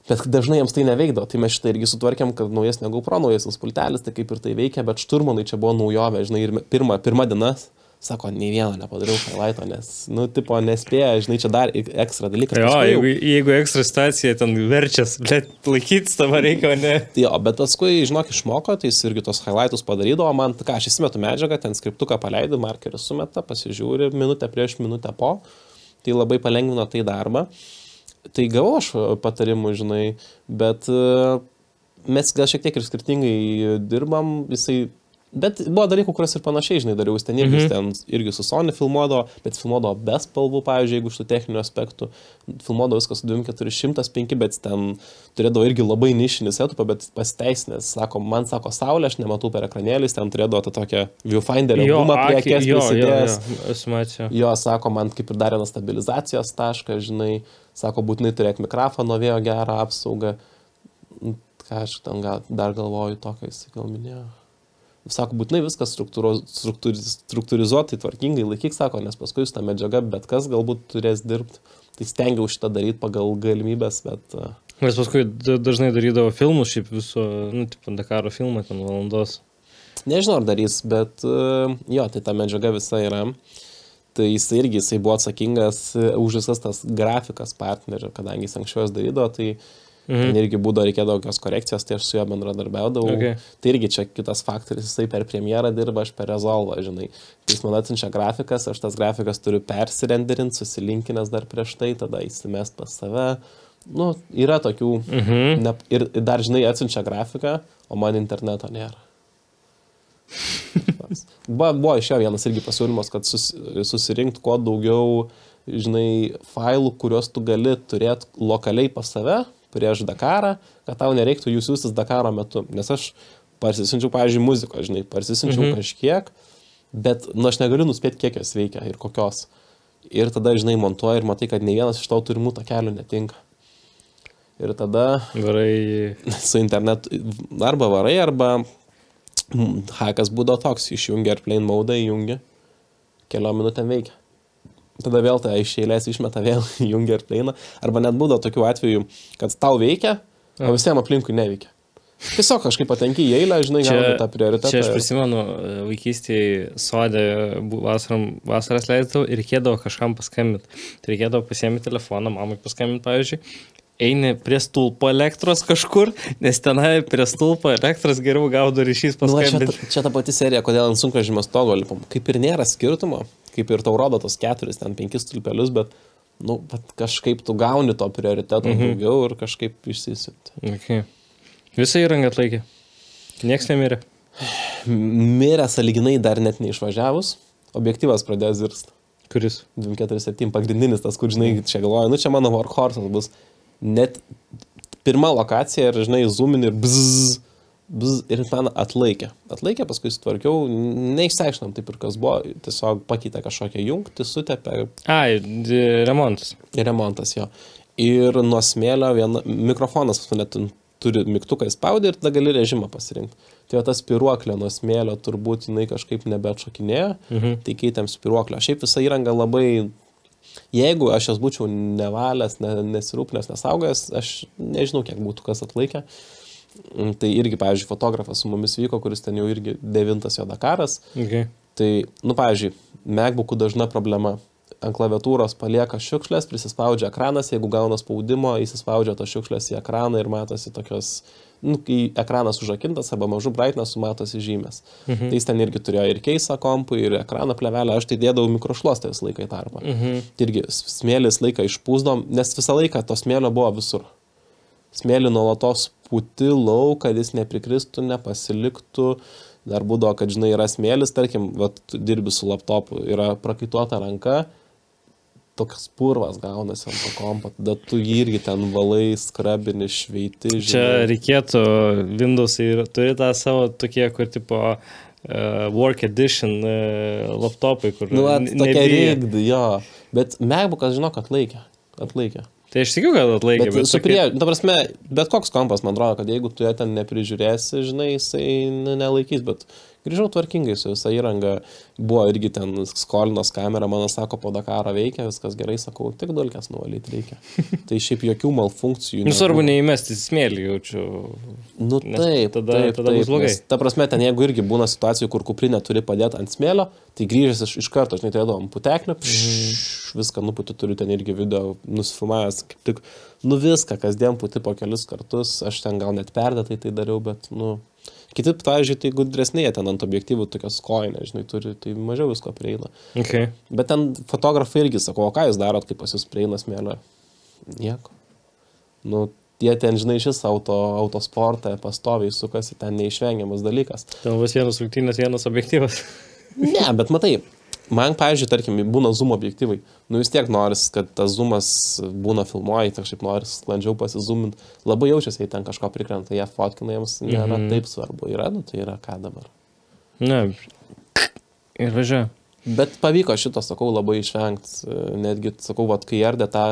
Bet dažnai jiems tai neveikdavo, tai mes šitą irgi sutvarkėm, kad naujesnė GoPro, naujesnis pultelis, tai kaip ir tai veikia, bet šturmanai čia buvo naujovė, žinai, ir pirma diena, sako, nei vieno nepadariau highlighto, nes, nespėja, žinai, čia dar ekstra dalykas. Jo, jeigu ekstra situacija ten verčias, bet laikytis tavo reikia, ne? Jo, bet paskui, žinok, išmoko, tai jis irgi tos highlightus padarydavo, man, aš įsimetu medžiagą, ten skriptuką paleidau, markerį sumeta, pasižiūri, minutę prieš, minutę po, tai labai palengvino tai darbą. Tai gavau aš patarimų, žinai, bet mes gal šiek tiek ir skirtingai dirbam, bet buvo dalykų, kurias ir panašiai, žinai, dariau, ten irgi su Sony filmuodavo, bet filmuodavo be spalvų, pavyzdžiui, jeigu iš tų techninių aspektų, filmuodavo viskas su 2405, bet ten turėdavo irgi labai nišinį setupą, bet pasiteisinęs, man sako, saulė, aš nematau per ekranėlis, ten turėdavo tą tokią viewfinderio gumą prie akės prisidėjęs. Jo, sako, man kaip ir darė stabilizacijos tašką, žinai, sako, būtinai turėk mikrofono vėjo gerą apsaugą. Ką aš ten dar galvoju tokio, jis gal minėjo. Sako, būtinai viskas struktūrizuotai, tvarkingai laikyk, sako, nes paskui su ta medžiaga bet kas galbūt turės dirbti. Tai stengiau šitą daryti pagal galimybės, bet... Nes paskui dažnai darydavo filmus, šiaip viso, tipo Dakaro filmą, ten valandos. Nežinau, ar darys, bet jo, tai ta medžiaga visa yra. Tai jisai buvo atsakingas už visas tas grafikas partnerio, kadangi jis anksčiau jas darydavo, tai... Ten irgi būdavo reikėdavo kokios korekcijos, tai aš su juo bendradarbiaudavau. Tai irgi čia kitas faktorius, jisai per premjerą dirba, aš per Resolve, žinai. Tai jis man atsiunčia grafikas, aš tas grafikas turiu persirenderinti, susilinkinęs dar prieš tai, tada įsimest pas save. Yra tokių. Ir dar, žinai, atsiunčia grafiką, o man interneto nėra. Buvo iš jo vienas irgi pasiūlymas, kad susirinkti kuo daugiau, žinai, failų, kuriuos tu gali turėti lokaliai pas save, prieš Dakarą, kad tau nereiktų jų siūstis Dakaro metu. Nes aš parsisinčiau, pavyzdžiui, muzikos, žinai, kažkiek, bet, aš negaliu nuspėti, kiek jos veikia ir kokios. ir tada, žinai, montuoji ir matai, kad nei vienas iš tavo turimų takelių netinka. Ir tada Varai. su internetu arba varai, arba hakas būdavo toks, išjungia airplane mode, įjungia, keliom minutėm veikia. Tada vėl tai iš eilės išmeta, vėl jungia airplane, arba net būdavo tokių atvejų, kad tau veikia, o visiems aplinkui neveikia. Tiesiog kažkaip patenki į eilę, žinai, gauni tą prioritetą. Čia aš prisimenu, vaikystėje sodė vasaras leisdavau ir reikėdavo kažkam paskambinti. Tai reikėdavo pasiėmti telefoną, mamai paskambinti, pavyzdžiui, eini prie stulpo elektros kažkur, nes tenai prie stulpo elektros geriau gaudo ryšys paskambinti. Čia ta pati serija, kodėl ant sunkvežimio stogo lipam. Kaip ir nėra skirtumo, kaip ir tau rodo tos 4, ten 5 stulpelius, bet kažkaip tu gauni to prioriteto daugiau ir kažkaip išsisimti. Okay. Visą įrangą atlaikė. Nieks nemirė. Mirė sąlyginai dar net neišvažiavus. Objektyvas pradėjo zirst. Kuris? 247, pagrindinis tas, kur, žinai, čia galvoju, čia mano workhorse'as bus. Net pirma lokacija ir, žinai, zoomini ir bzzz, ir man atlaikė. Atlaikė, paskui sutvarkiau, neišsiaiškinam taip ir kas buvo, tiesiog pakeitė kažkokią jungtį, sutepė. Remontas. Remontas, jo. Ir nuo smėlio mikrofonas net turi mygtuką įspaudį ir tada gali režimą pasirinkti. Tai tas spiruoklė nuo smėlio turbūt jinai kažkaip nebeatšokinėjo, tai keitėm spiruoklę. Šiaip visa įranga labai, jeigu aš jas būčiau nevalęs, nesirūpinęs, nesaugęs, aš nežinau, kiek būtų kas atlaikė. Tai irgi, pavyzdžiui, fotografas su mumis vyko, kuris ten jau irgi 9 jo Dakaras. Okay. Tai, pavyzdžiui, MacBook'ų dažna problema. Ant klaviatūros palieka šiukšlės, prisispaudžia ekranas, jeigu gauna spaudimo, įsispaudžia tos šiukšlės į ekraną ir matosi tokios, kai ekranas užrakintas arba mažų brightnessų matosi žymės. Tai jis ten irgi turėjo ir keisą kompų, ir ekrano plėvelę, aš tai dėdavau mikrošluostę visą laiką į tarpą. Tai irgi smėlis laiką išpūsdom, nes visą laiką to smėlio buvo visur. Smėlį nuolatos pūti lauk, kad jis neprikristų, nepasiliktų. Dar būdavo, kad, žinai, yra smėlis, tarkim, tu dirbi su laptopu, yra prakaituota ranka, toks purvas gaunasi ant to kompo, tada tu jį irgi ten valai, skrabini, šveiti. Žinai. Čia reikėtų Windows'ai ir turi tą savo tokie, kur tipo Work Edition laptopai, kur tokia rigdi, jo. Bet MacBook'as, žinok, atlaikė. Tai aš tikiu, kad atlaikė. Ta prasme, bet koks kompas, man atrodo, kad jeigu tu ją ten neprižiūrėsi, žinai, jisai nelaikys, bet grįžau tvarkingai su visą įrangą, buvo irgi ten skolinos kamera, mano sako, po Dakaro veikia, viskas gerai, sakau, tik dulkes nuvalyti reikia. Tai šiaip jokių malfunkcijų. Svarbu neįmesti smėlį, jaučiu. Taip, tada bus blogai. Ta prasme, ten jeigu irgi būna situacijų, kur kuprinė turi padėti ant smėlio, tai grįžęs iš karto, žinai, turėdavom puteklį, viską nupūti, turiu ten irgi video nusifilmavęs, kaip tik, viską, kasdien puti po kelis kartus, aš ten gal net perdėtai tai dariau, bet, kiti, pavyzdžiui, tai gudresnėje ten ant objektyvų tokios kojinės, žinai, turi, tai mažiau visko prieina. Okay. Bet ten fotografai irgi sako, o ką jūs darot, kai pas jūs prieina smėlio? Nieko. Jie ten, žinai, šis autosportą pastoviai sukasi, ten neišvengiamas dalykas. Ten bus vienas rungtynės, vienas objektyvas. Ne, bet matai, man, pavyzdžiui, tarkim, būna zoom objektyvai. Vis tiek noris, kad tas zoomas būna filmuoji, kažkaip noris sklandžiau pasizoominti. Labai jaučiasi, jei ten kažko prikrenta, jie fotkina, jiems nėra taip svarbu. Yra, tai yra ką dabar. Ne, ir važiuoja. Bet pavyko šito, sakau, labai išvengti. Netgi, sakau, kai ardė tą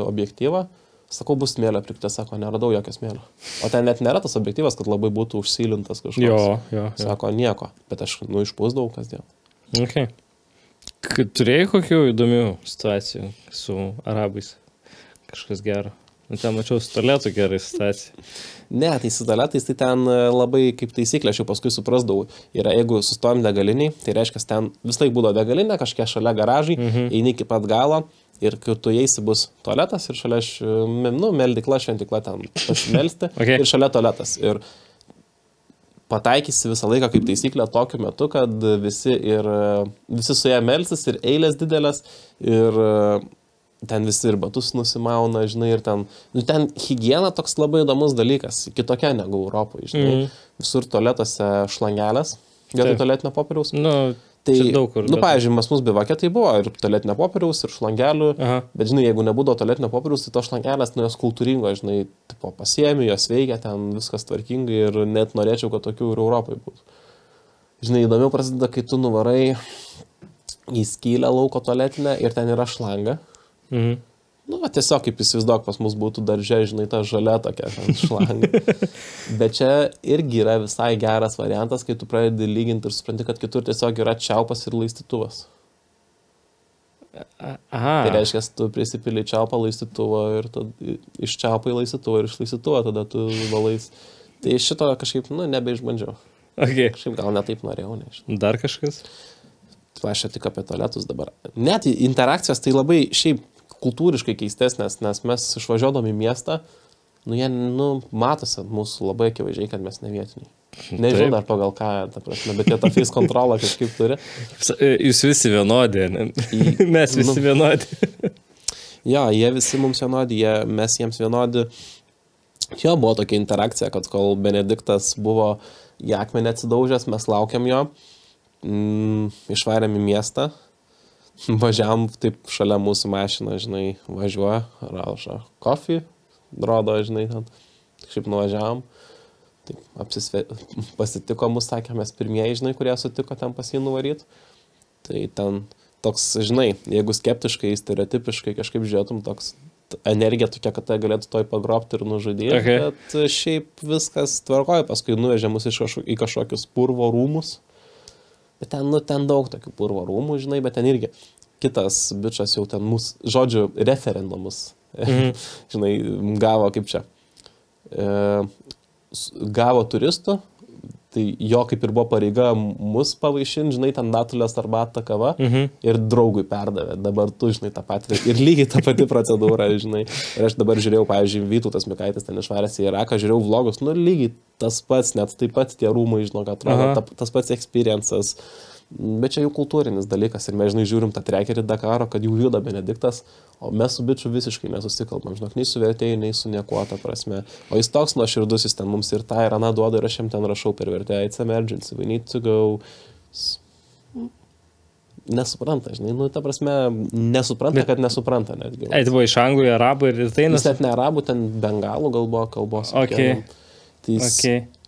objektyvą, sakau, bus smėlio prikritę, sako, neradau jokio smėlio. O ten net nėra tas objektyvas, kad labai būtų užsilintas kažkoks. Jo. Sako, nieko. Bet aš, išpūsdavau kasdien. Okay. Turėjai kokių įdomių situacijų su arabais? Kažkas gero. Ten mačiau su tualetu gerai situacija. Ne, tai su tualetais tai ten labai kaip taisyklė, aš jau paskui suprasdavau. Yra, jeigu sustojom degaliniai, tai reiškia, ten vis laik būdavo degalinė, kažkiek šalia garažai, eini iki pat galo ir kai tu eisi bus tualetas ir šalia, meldykla, šventikla ten pasimelsti ir šalia tualetas. Ir pataikysi visą laiką kaip taisyklę tokiu metu, kad visi su ją melstis ir eilės didelės ir ten visi ir batus nusimauna, žinai, ir ten higiena toks labai įdomus dalykas, kitokia negu Europoje, žinai, visur tualetuose šlangelės, vietoj tualetinio popieriaus. Tai, daug kur. Pavyzdžiui, mus bivake tai buvo ir tualetinio popieriaus, ir šlangelių, bet, žinai, jeigu nebūdavo tualetinio popieriaus, tai to šlangelės, jos kultūringo, žinai, tipo, pasiemi, jos veikia, ten viskas tvarkingai ir net norėčiau, kad tokių ir Europai būtų. Žinai, įdomiau prasideda, kai tu nuvarai į skylę lauko tualetinę ir ten yra šlanga. Mhm. Nu, va, tiesiog kaip įsivaizduok, pas mus būtų darže, žinai, ta žalia tokia šlanga. Bet čia irgi yra visai geras variantas, kai tu pradedi lyginti ir supranti, kad kitur tiesiog yra čiaupas ir laistytuvas. Aha. Tai reiškia, tu prisipili čiaupą, laistytuvą ir iš čiaupą į laistytuvą ir iš laistytuvą tada tu valais. Tai šito kažkaip, nebeišbandžiau. Okay. Kažkaip gal netaip norėjau, nežinau. Dar kažkas? Aš čia tik apie tualetus dabar. Net interakcijos tai labai šiaip kultūriškai keistesnės, nes mes išvažiuodami į miestą, jie, matosi mūsų labai akivaizdžiai, kad mes ne vietiniai. Nežinau dar pagal ką, ta prasme, bet jie tą face kontrolą kažkaip turi. Jūs visi vienodi, ne? Mes visi vienodi. Jo, jie visi mums vienodi, mes jiems vienodi. Jo, buvo tokia interakcija, kad kol Benediktas buvo į akmenį atsidaužęs, mes laukiam jo, išvarėm į miestą. Važiavam taip šalia mūsų mašiną, žinai, važiuoja, rauža kofį, rodo, žinai, ten. Kažkaip nuvažiavam. Taip, pasitiko mus, sakė, mes pirmieji, žinai, kurie sutiko ten pas jį nuvaryti. Tai ten toks, žinai, jeigu skeptiškai, stereotipiškai kažkaip žiūrėtum, toks energija tokia, kad tai galėtų toj pagrobti ir nužudyti. Okay. Bet šiaip viskas tvarkoja, paskui nuvežė mus į kažkokius purvo rūmus. Bet ten daug tokių purvo rūmų, žinai, bet ten irgi kitas bičas jau ten mūsų, žodžiu, referendumus, žinai, gavo kaip čia, gavo turistų, tai jo kaip ir buvo pareiga mus pavaišinti, žinai, ten datulės arbatą kava ir draugui perdavė, dabar tu, žinai, tą patį, ir lygiai tą patį procedūrą, žinai, ir aš dabar žiūrėjau, pavyzdžiui, Vytautas Mikaitis ten išvaręs į Iraką, žiūrėjau vlogus, lygiai tas pats, net taip pat tie rūmai, žinok, atrodo, tas pats experiences, bet čia jų kultūrinis dalykas ir mes, žinai, žiūrim tą trekerį Dakaro, kad jų juda Benediktas, o mes su bičiu visiškai nesusikalbam, žinok, nei su vertėjai, nei su niekuo, ta prasme. O jis toks nuoširdus, jis ten mums ir tą ir aną duoda ir aš jam ten rašau per vertėją, it's emergency, we need to go. Nesupranta, žinai, ta prasme, nesupranta, kad nesupranta netgi. Tai buvo iš anglų, arabų ir tai jis net ne arabų, ten bengalų gal buvo kalbos. Okay. Tai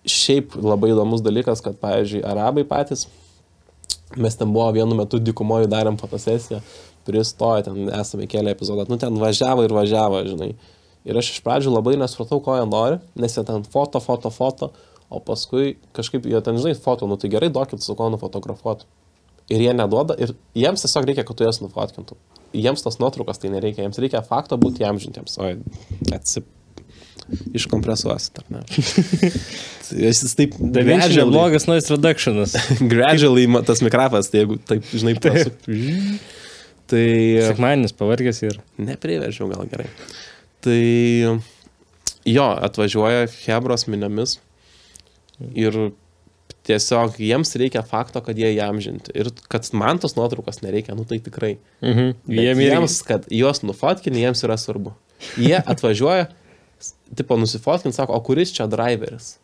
šiaip labai įdomus dalykas, kad, pavyzdžiui, arabai patys, mes ten buvo vienu metu dykumoje darėm fotosesiją, pristojo, ten esame kėlę epizodą, ten važiavo ir važiavo, žinai. Ir aš iš pradžių labai nesupratau, ko jie nori, nes jie ten foto, o paskui kažkaip jie ten, žinai, foto, tai gerai, duokit su ko nufotografuoti. Ir jie neduoda, ir jiems tiesiog reikia, kad tu jas nufotkintum. Jiems tos nuotraukos tai nereikia, jiems reikia fakto būti įamžintiems. Iškompresuosit, ar ne? Jis taip gradually... blogas noise reductionas. Gradually tas mikrofas, tai jeigu taip, žinai, pasuk. Tai... Sekmadienis pavargęs ir... Nepriveržiau, gal gerai. Tai jo, atvažiuoja hebros miniomis ir tiesiog jiems reikia fakto, kad jie įamžinti. Ir kad man tos nuotraukos nereikia, tai tikrai. Jiems, kad juos nufotkini, jiems yra svarbu. Jie atvažiuoja, tipo nusifotkint, sako, o kuris čia driveris?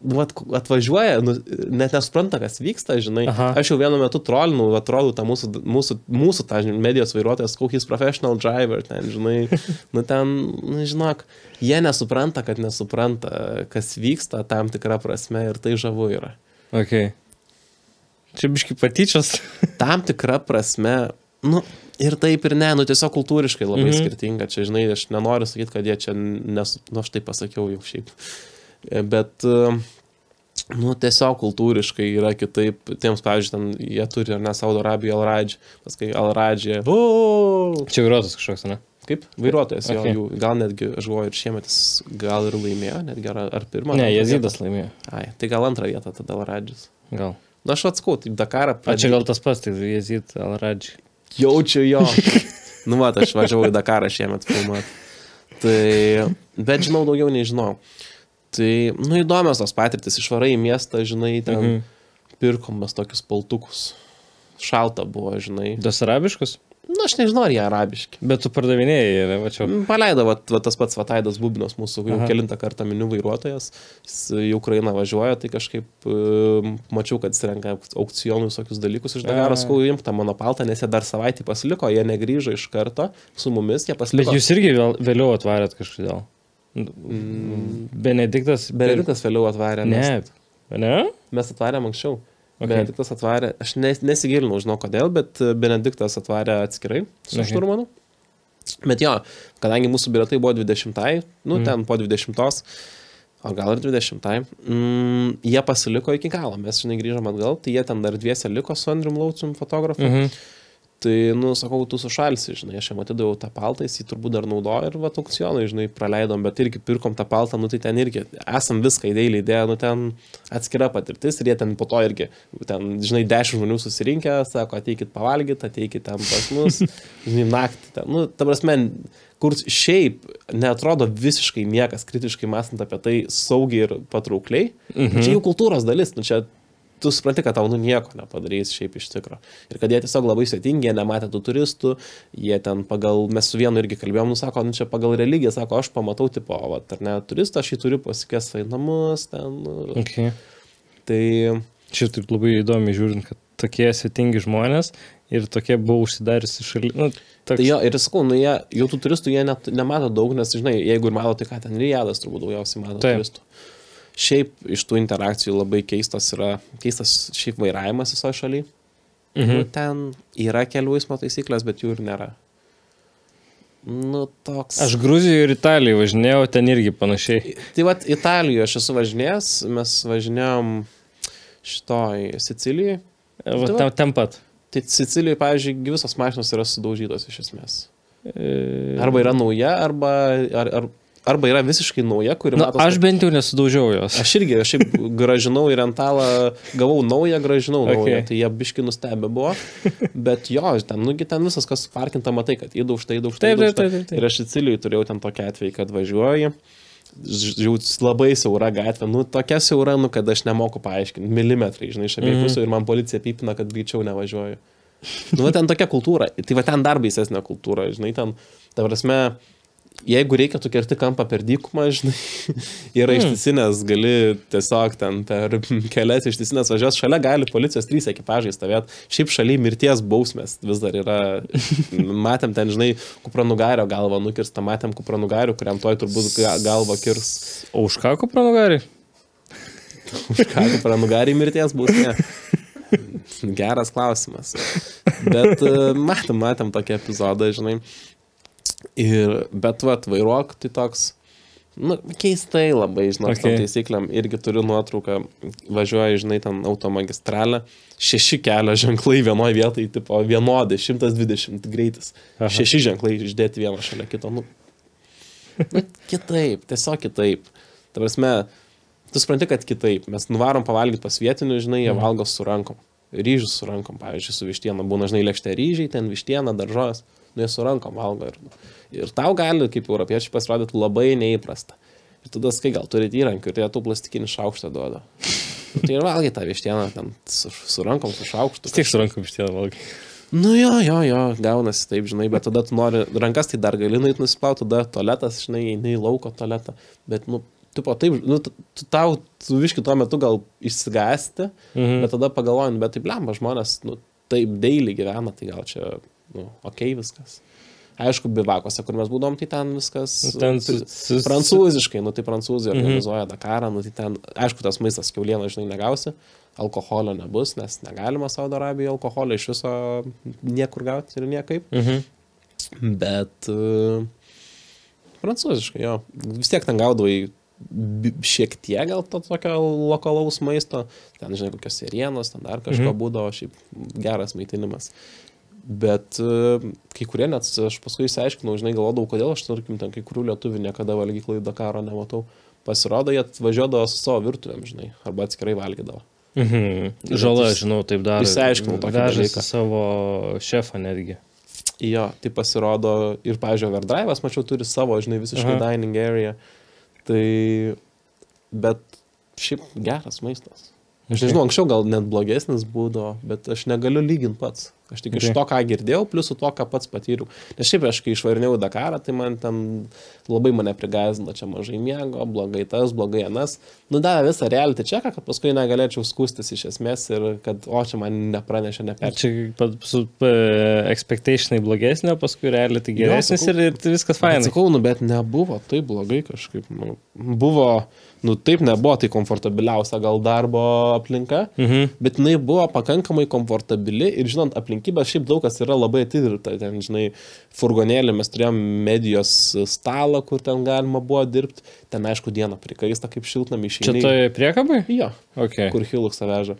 Atvažiuoja, net nesupranta, kas vyksta, žinai. Aha. Aš jau vienu metu trolinau, atrodo, tą mūsų tą medijos vairuotojas, kokiais professional driver, ten, žinai. Žinok, jie nesupranta, kad nesupranta, kas vyksta tam tikrą prasme ir tai žavu yra. Okay. Čia biški patyčios. Tam tikrą prasme, ir taip ir ne, tiesiog kultūriškai labai skirtinga. Čia, žinai, aš nenoriu sakyti, kad jie čia aš tai pasakiau jau šiaip. Bet, tiesiog kultūriškai yra kitaip. Tiems, pavyzdžiui, ten jie turi, ar ne, Saudo Arabijoje Al-Radži. Paskai Al-Radži. Čia vairuotojas kažkoks, ne? Kaip? Vairuotojas, okay. Jų, gal netgi, aš galvoju, ir šiemet jis gal ir laimėjo, netgi ar pirmą. Ne, Jezidas laimėjo. Tai gal antrą vietą tada Al-Radžis. Gal. Aš atskau, taip Dakarą. Čia gal tas pats, tai Jezid Al-Radži. Jaučiu jo. Aš važiavau į Dakarą šiemet filmuoti. Tai, bet žinau, daugiau nežinau. Tai, įdomios tos patirtis. Išvarai į miestą, žinai, ten pirkom mes tokius paltukus. Šalta buvo, žinai. Das arabiškus? Aš nežinau, ar jie arabiški. Bet tu pardavinėjai, ne, mačiau. Paleido, tas pats Vataidas Bubinas, mūsų jau kelintą kartą minių vairuotojas. Jis į Ukrainą važiuoja, tai kažkaip mačiau, kad jis renka aukcionų visokius dalykus iš Dakaro, sakau, imk tą mano paltą, nes jie dar savaitį pasiliko, jie negrįžo iš karto su mumis, jie pasiliko. Bet jūs irgi vėliau atvarėt kažkodėl? Benediktas vėliau atvarė. Ne? Mes atvarėm anksčiau. Benediktas atvarė, aš nesigilinau, žinau kodėl, bet Benediktas atvarė atskirai su šturmanu. Bet jo, kadangi mūsų bilietai buvo 20-ai, ten po 20-os, o gal ir 20-ai, jie pasiliko iki galo, mes, grįžom atgal, tai jie ten dar dviese liko su Andrium Laucium fotografu. Tai, sakau, tu sušalsi, aš jam atidaviau tą paltą, jis jį turbūt dar naudojo ir aukcionai, praleidom, bet irgi pirkom tą paltą, tai ten irgi esam viską įdėlį įdėję, ten atskira patirtis ir jie ten po to irgi, ten, 10 žmonių susirinkę, sako, ateikit pavalgyti, ateikit ten pas mus, naktį ten, ta prasme, kur šiaip neatrodo visiškai niekas kritiškai mąstant apie tai saugiai ir patraukliai, čia jų kultūros dalis, čia tu supranti, kad tau nieko nepadarys šiaip iš tikro. Ir kad jie tiesiog labai svetingi, jie nematė tų turistų, jie ten pagal, mes su vienu irgi kalbėjom, sako, čia pagal religiją, sako, aš pamatau, tipo, ar ne, turistą, aš jį turiu pasikviesti į namus, ten. Okay. Tai čia taip labai įdomi žiūrint, kad tokie svetingi žmonės ir tokie buvo užsidariusi šaly. Tai jo, ir sakau, jau tų turistų jie nemato daug, nes, jeigu ir mato, tai ką ten Rijadas turbūt daugiausiai mato turistų. Šiaip iš tų interakcijų labai keistas šiaip vairavimas visoje šalyje. Ten yra kelių eismo taisyklės, bet jų ir nėra. Toks. Aš Gruzijoje ir Italijoje važinėjau, ten irgi panašiai. Tai vat, Italijoje aš esu važinėjęs, mes važinėjom šitoj Sicilijai. Ten pat. Tai Sicilijoje, pavyzdžiui, visos mašinos yra sudaužytos iš esmės. Arba yra nauja, arba yra visiškai nauja, kuri matos. Aš bent jau nesudaužiau jos. Aš irgi, gražinau į rentalą, gavau naują, gražinau naują, tai jie biški nustebę buvo, bet jo, ten visas, kas suparkinta, matai, kad įdaužta. Taip. Ir aš Sicilijoje turėjau ten tokį atvejį, kad važiuoju, labai siaura gatvė, tokia siaura, kad aš nemoku paaiškinti, milimetrai, iš abiejų pusių ir man policija pypina, kad greičiau nevažiuoju. Ten tokia kultūra, tai va ten dar baisesnė kultūra, ten, ta prasme, jeigu reikia, tu kerti kampą per dykumą, yra ištisinės, gali tiesiog ten per kelias ištisinės važiuos, šalia gali policijos 3 ekipažai stovėti, šiaip šalia mirties bausmės vis dar yra, matėm ten, kupranugario galvą nukirsta, matėm kupranugarių, kuriam toj turbūt galvą kirs. O už ką kupranugariai? Už ką kupranugariai mirties bausmė? Geras klausimas. Bet matėm tokį epizodą, Bet vairuok, tai toks, keistai labai, tom taisyklėm, irgi turiu nuotrauką, važiuoju, ten automagistralę, 6 kelio ženklai vienoje vietoje, tipo vienodai, 120 greitis, 6 ženklai išdėti vieną šalia kito, kitaip, tiesiog kitaip. Ta prasme, tu supranti, kad kitaip, mes nuvarom pavalgyti pas vietinių, jie valgo su rankom, ryžius su rankom, pavyzdžiui, su vištiena, būna, lėkšte ryžiai, ten vištiena, daržovės. Jie su rankom valgo ir tau gali, kaip europiečiai, pasirodyti labai neįprasta. Ir tada skai gal turite įrankių ir jie tų plastikinį šaukštą duoda. Tai ir valgai tą vištieną ten su rankom, su šaukštu. Tik su rankom vištieną valgai. Jo, gaunasi taip, bet tada tu nori, rankas tai dar gali nusiplauti, tada tualetas, eini į lauko tualetą, bet, tipo, taip, tu viški tuo metu gal išsigąsti, bet tada pagalvojant, bet taip lemba žmonės, taip daily gyvena, tai gal čia okei viskas. Aišku, bivakose, kur mes būdom, tai ten viskas prancūziškai, tai prancūzai organizuoja Dakarą, tai ten, aišku, tas maistas kiaulieną, negausi, alkoholio nebus, nes negalima Saudo Arabijoje alkoholio iš viso niekur gauti ir niekaip. Bet prancūziškai, jo, vis tiek ten gaudavai šiek tiek gal to tokio lokalaus maisto, ten, kokios sirienos, ten dar kažko būdavo, šiaip geras maitinimas. Bet kai kurie net, aš paskui įsiaiškinau, galvodavau, kodėl aš, tarkim, ten kai kurių lietuvių niekada valgyklai Dakaro nematau. Pasirodo, jie važiuodavo su savo virtuvėm, arba atskirai valgydavo. Žala, taip daro. Įsiaiškinau tokį dalyką. Vežasi savo šefą netgi. Jo, tai pasirodo, ir, pavyzdžiui, Overdrive'as, mačiau, turi savo, visiškai dining area. Tai, bet šiaip geras maistas. Aš nežinau, anksčiau gal net blogesnis būdavo, bet aš negaliu lyginti pats. Aš tik iš to, ką girdėjau, plus su to, ką pats patyriau. Nes šiaip aš, kai išvarinėjau Dakarą, tai man ten labai mane prigazino, čia mažai miego, blogai tas, blogai anas. Davė visą reality čeką, kad paskui negalėčiau skūstis iš esmės ir kad, čia man nepranešė, neperčia. Čia expectationai blogesnio, paskui reality geresnis ir viskas fainai. Sakau, bet nebuvo taip blogai kažkaip. Buvo, taip nebuvo tai komfortabiliausia gal darbo aplinka, bet jinai buvo pakankamai komfortabili ir žinant aplinkybės, šiaip daug kas yra labai atidirta. Ten, žinai, furgonėlį mes turėjom medijos stalą, kur ten galima buvo dirbti. Ten, aišku, dieną prikaista kaip šiltnam išeini. Čia toje priekabai? Jo, okay. Kur Hiluxą veža.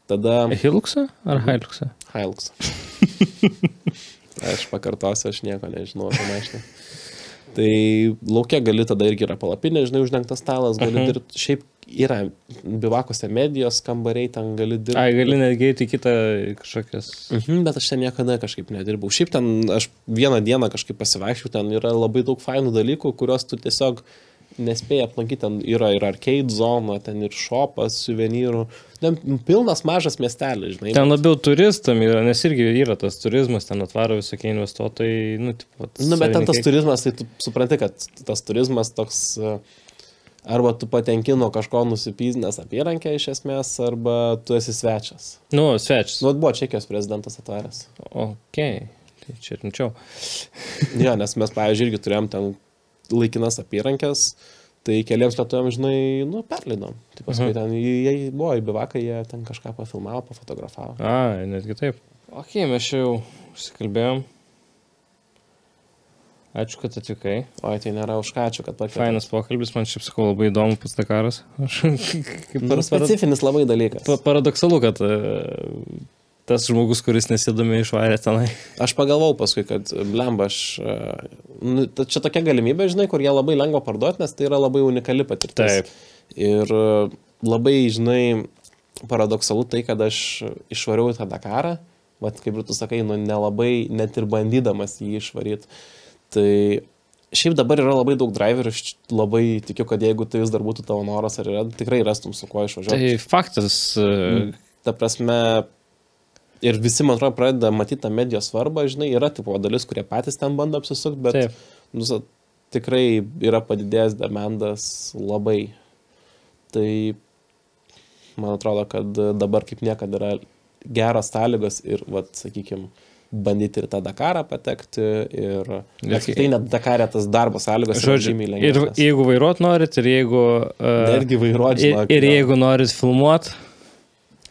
Tada... Hiluxą ar Hiluxą? Hiluxą. Aš pakartosiu, aš nieko nežinau apie mašiną. Tai laukia gali tada irgi yra palapinė, žinai, uždengtas stalas, gali dirbti. Šiaip yra bivakose medijos kambariai, ten gali dirbti. Ai, gali netgi į kitą kažkokias. Bet aš ten niekada kažkaip nedirbau. Šiaip ten aš vieną dieną kažkaip pasivaikščiau, ten yra labai daug fainų dalykų, kuriuos tu tiesiog nespėjai aplankyti. Ten yra ir arcade zona, ten ir shopas, suvenyrų. Ten pilnas mažas miestelis, žinai. Ten labiau turistam yra, nes irgi yra tas turizmas, ten atvaro visokie investuotojai. Bet ten tas turizmas, tai tu supranti, kad tas turizmas toks... Arba tu patenki nuo kažko nusipyznės apyrankę iš esmės, arba tu esi svečias. Svečias. Buvo Čekijos prezidentas atvaręs. Okay. Tai čia rimčiau. Jo, nes mes, pavyzdžiui, irgi turėjom ten laikinas apyrankės, tai keliems lietuviams, žinai, perleidom. Tai paskui ten jie buvo į bivaką, jie ten kažką pafilmavo, pafotografavo. Netgi taip. Mes jau užsikalbėjom. Ačiū, kad atvykai. Tai nėra už ką, ačiū, kad pakvietei. Fainas pokalbis, man šiaip sakau labai įdomu pats Dakaras. Specifinis labai dalykas. Paradoksalu, kad tas žmogus, kuris nesidomi išvarė tenai. Aš pagalvau paskui, kad blemba, čia tokia galimybė, žinai, kur jie labai lengva parduoti, nes tai yra labai unikali patirtis. Taip. Ir labai, žinai, paradoksalu tai, kad aš išvariau tą Dakarą, kaip ir tu sakai, nelabai net ir bandydamas jį išvaryti. Tai šiaip dabar yra labai daug driverių, aš labai tikiu, kad jeigu tai vis dar būtų tavo noras, ar yra, tikrai rastum su kuo išvažiuoti. Tai faktas. Ta prasme, ir visi, man atrodo, pradeda matyti tą medijos svarbą, žinai, yra tipo dalis, kurie patys ten bando apsisukti, bet tikrai yra padidėjęs demandas labai. Tai man atrodo, kad dabar kaip niekada yra geros sąlygos ir, sakykime, bandyti ir tą Dakarą patekti ir tai net Dakarė tas darbo sąlygos yra žymiai lengvesnės. Ir jeigu vairuot norit, ir jeigu... Netgi vairuot, žinok. Ir jeigu norit filmuot.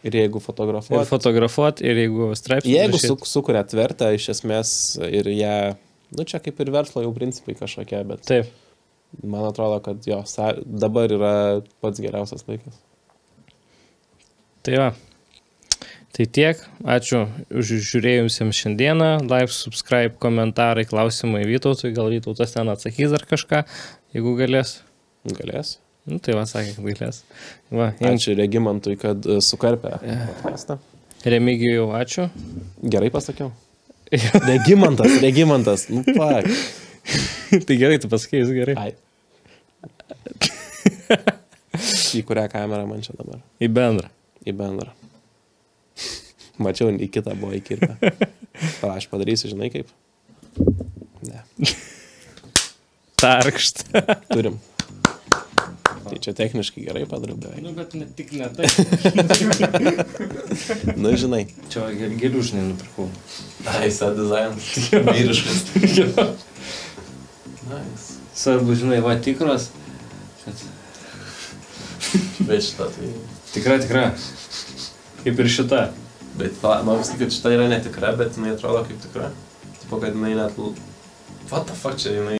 Ir jeigu fotografuot. Ir fotografuot, ir jeigu straipsnį. Jeigu sukuria tvertą iš esmės ir ją, čia kaip ir verslo jau principai kažkokie, bet taip. Man atrodo, kad jo, dabar yra pats geriausias laikas. Tai va. Tai tiek, ačiū už žiūrėjusiems šiandieną, like, subscribe, komentarai, klausimai Vytautui, gal Vytautas ten atsakys dar kažką, jeigu galės. Galės. Tai va, sakė, kad galės. Ačiū Regimantui, kad sukarpė podcastą. Remigijau, ačiū. Gerai pasakiau. Regimantas, fuck. Tai gerai, tu pasakėjus gerai. Ai. Į kurią kamerą man čia dabar? Į bendrą. Į bendrą. Mačiau, į kitą buvo įkirpę. Aš padarysiu, žinai kaip? Ne. Tarkšt. Turim. Tai čia techniškai gerai padariau beveik. Bet tik ne tai. Žinai. Čia gėlių, žinai, nupirkau. Set design. Vyriškas. Nice. Svarbu, žinai, va tikros. Bet šitą tai... Tikra. Kaip ir šita. Bet man vis tik, kad šita yra netikra, bet jinai atrodo kaip tikra. Tipo, kad jinai net... What the fuck čia jinai...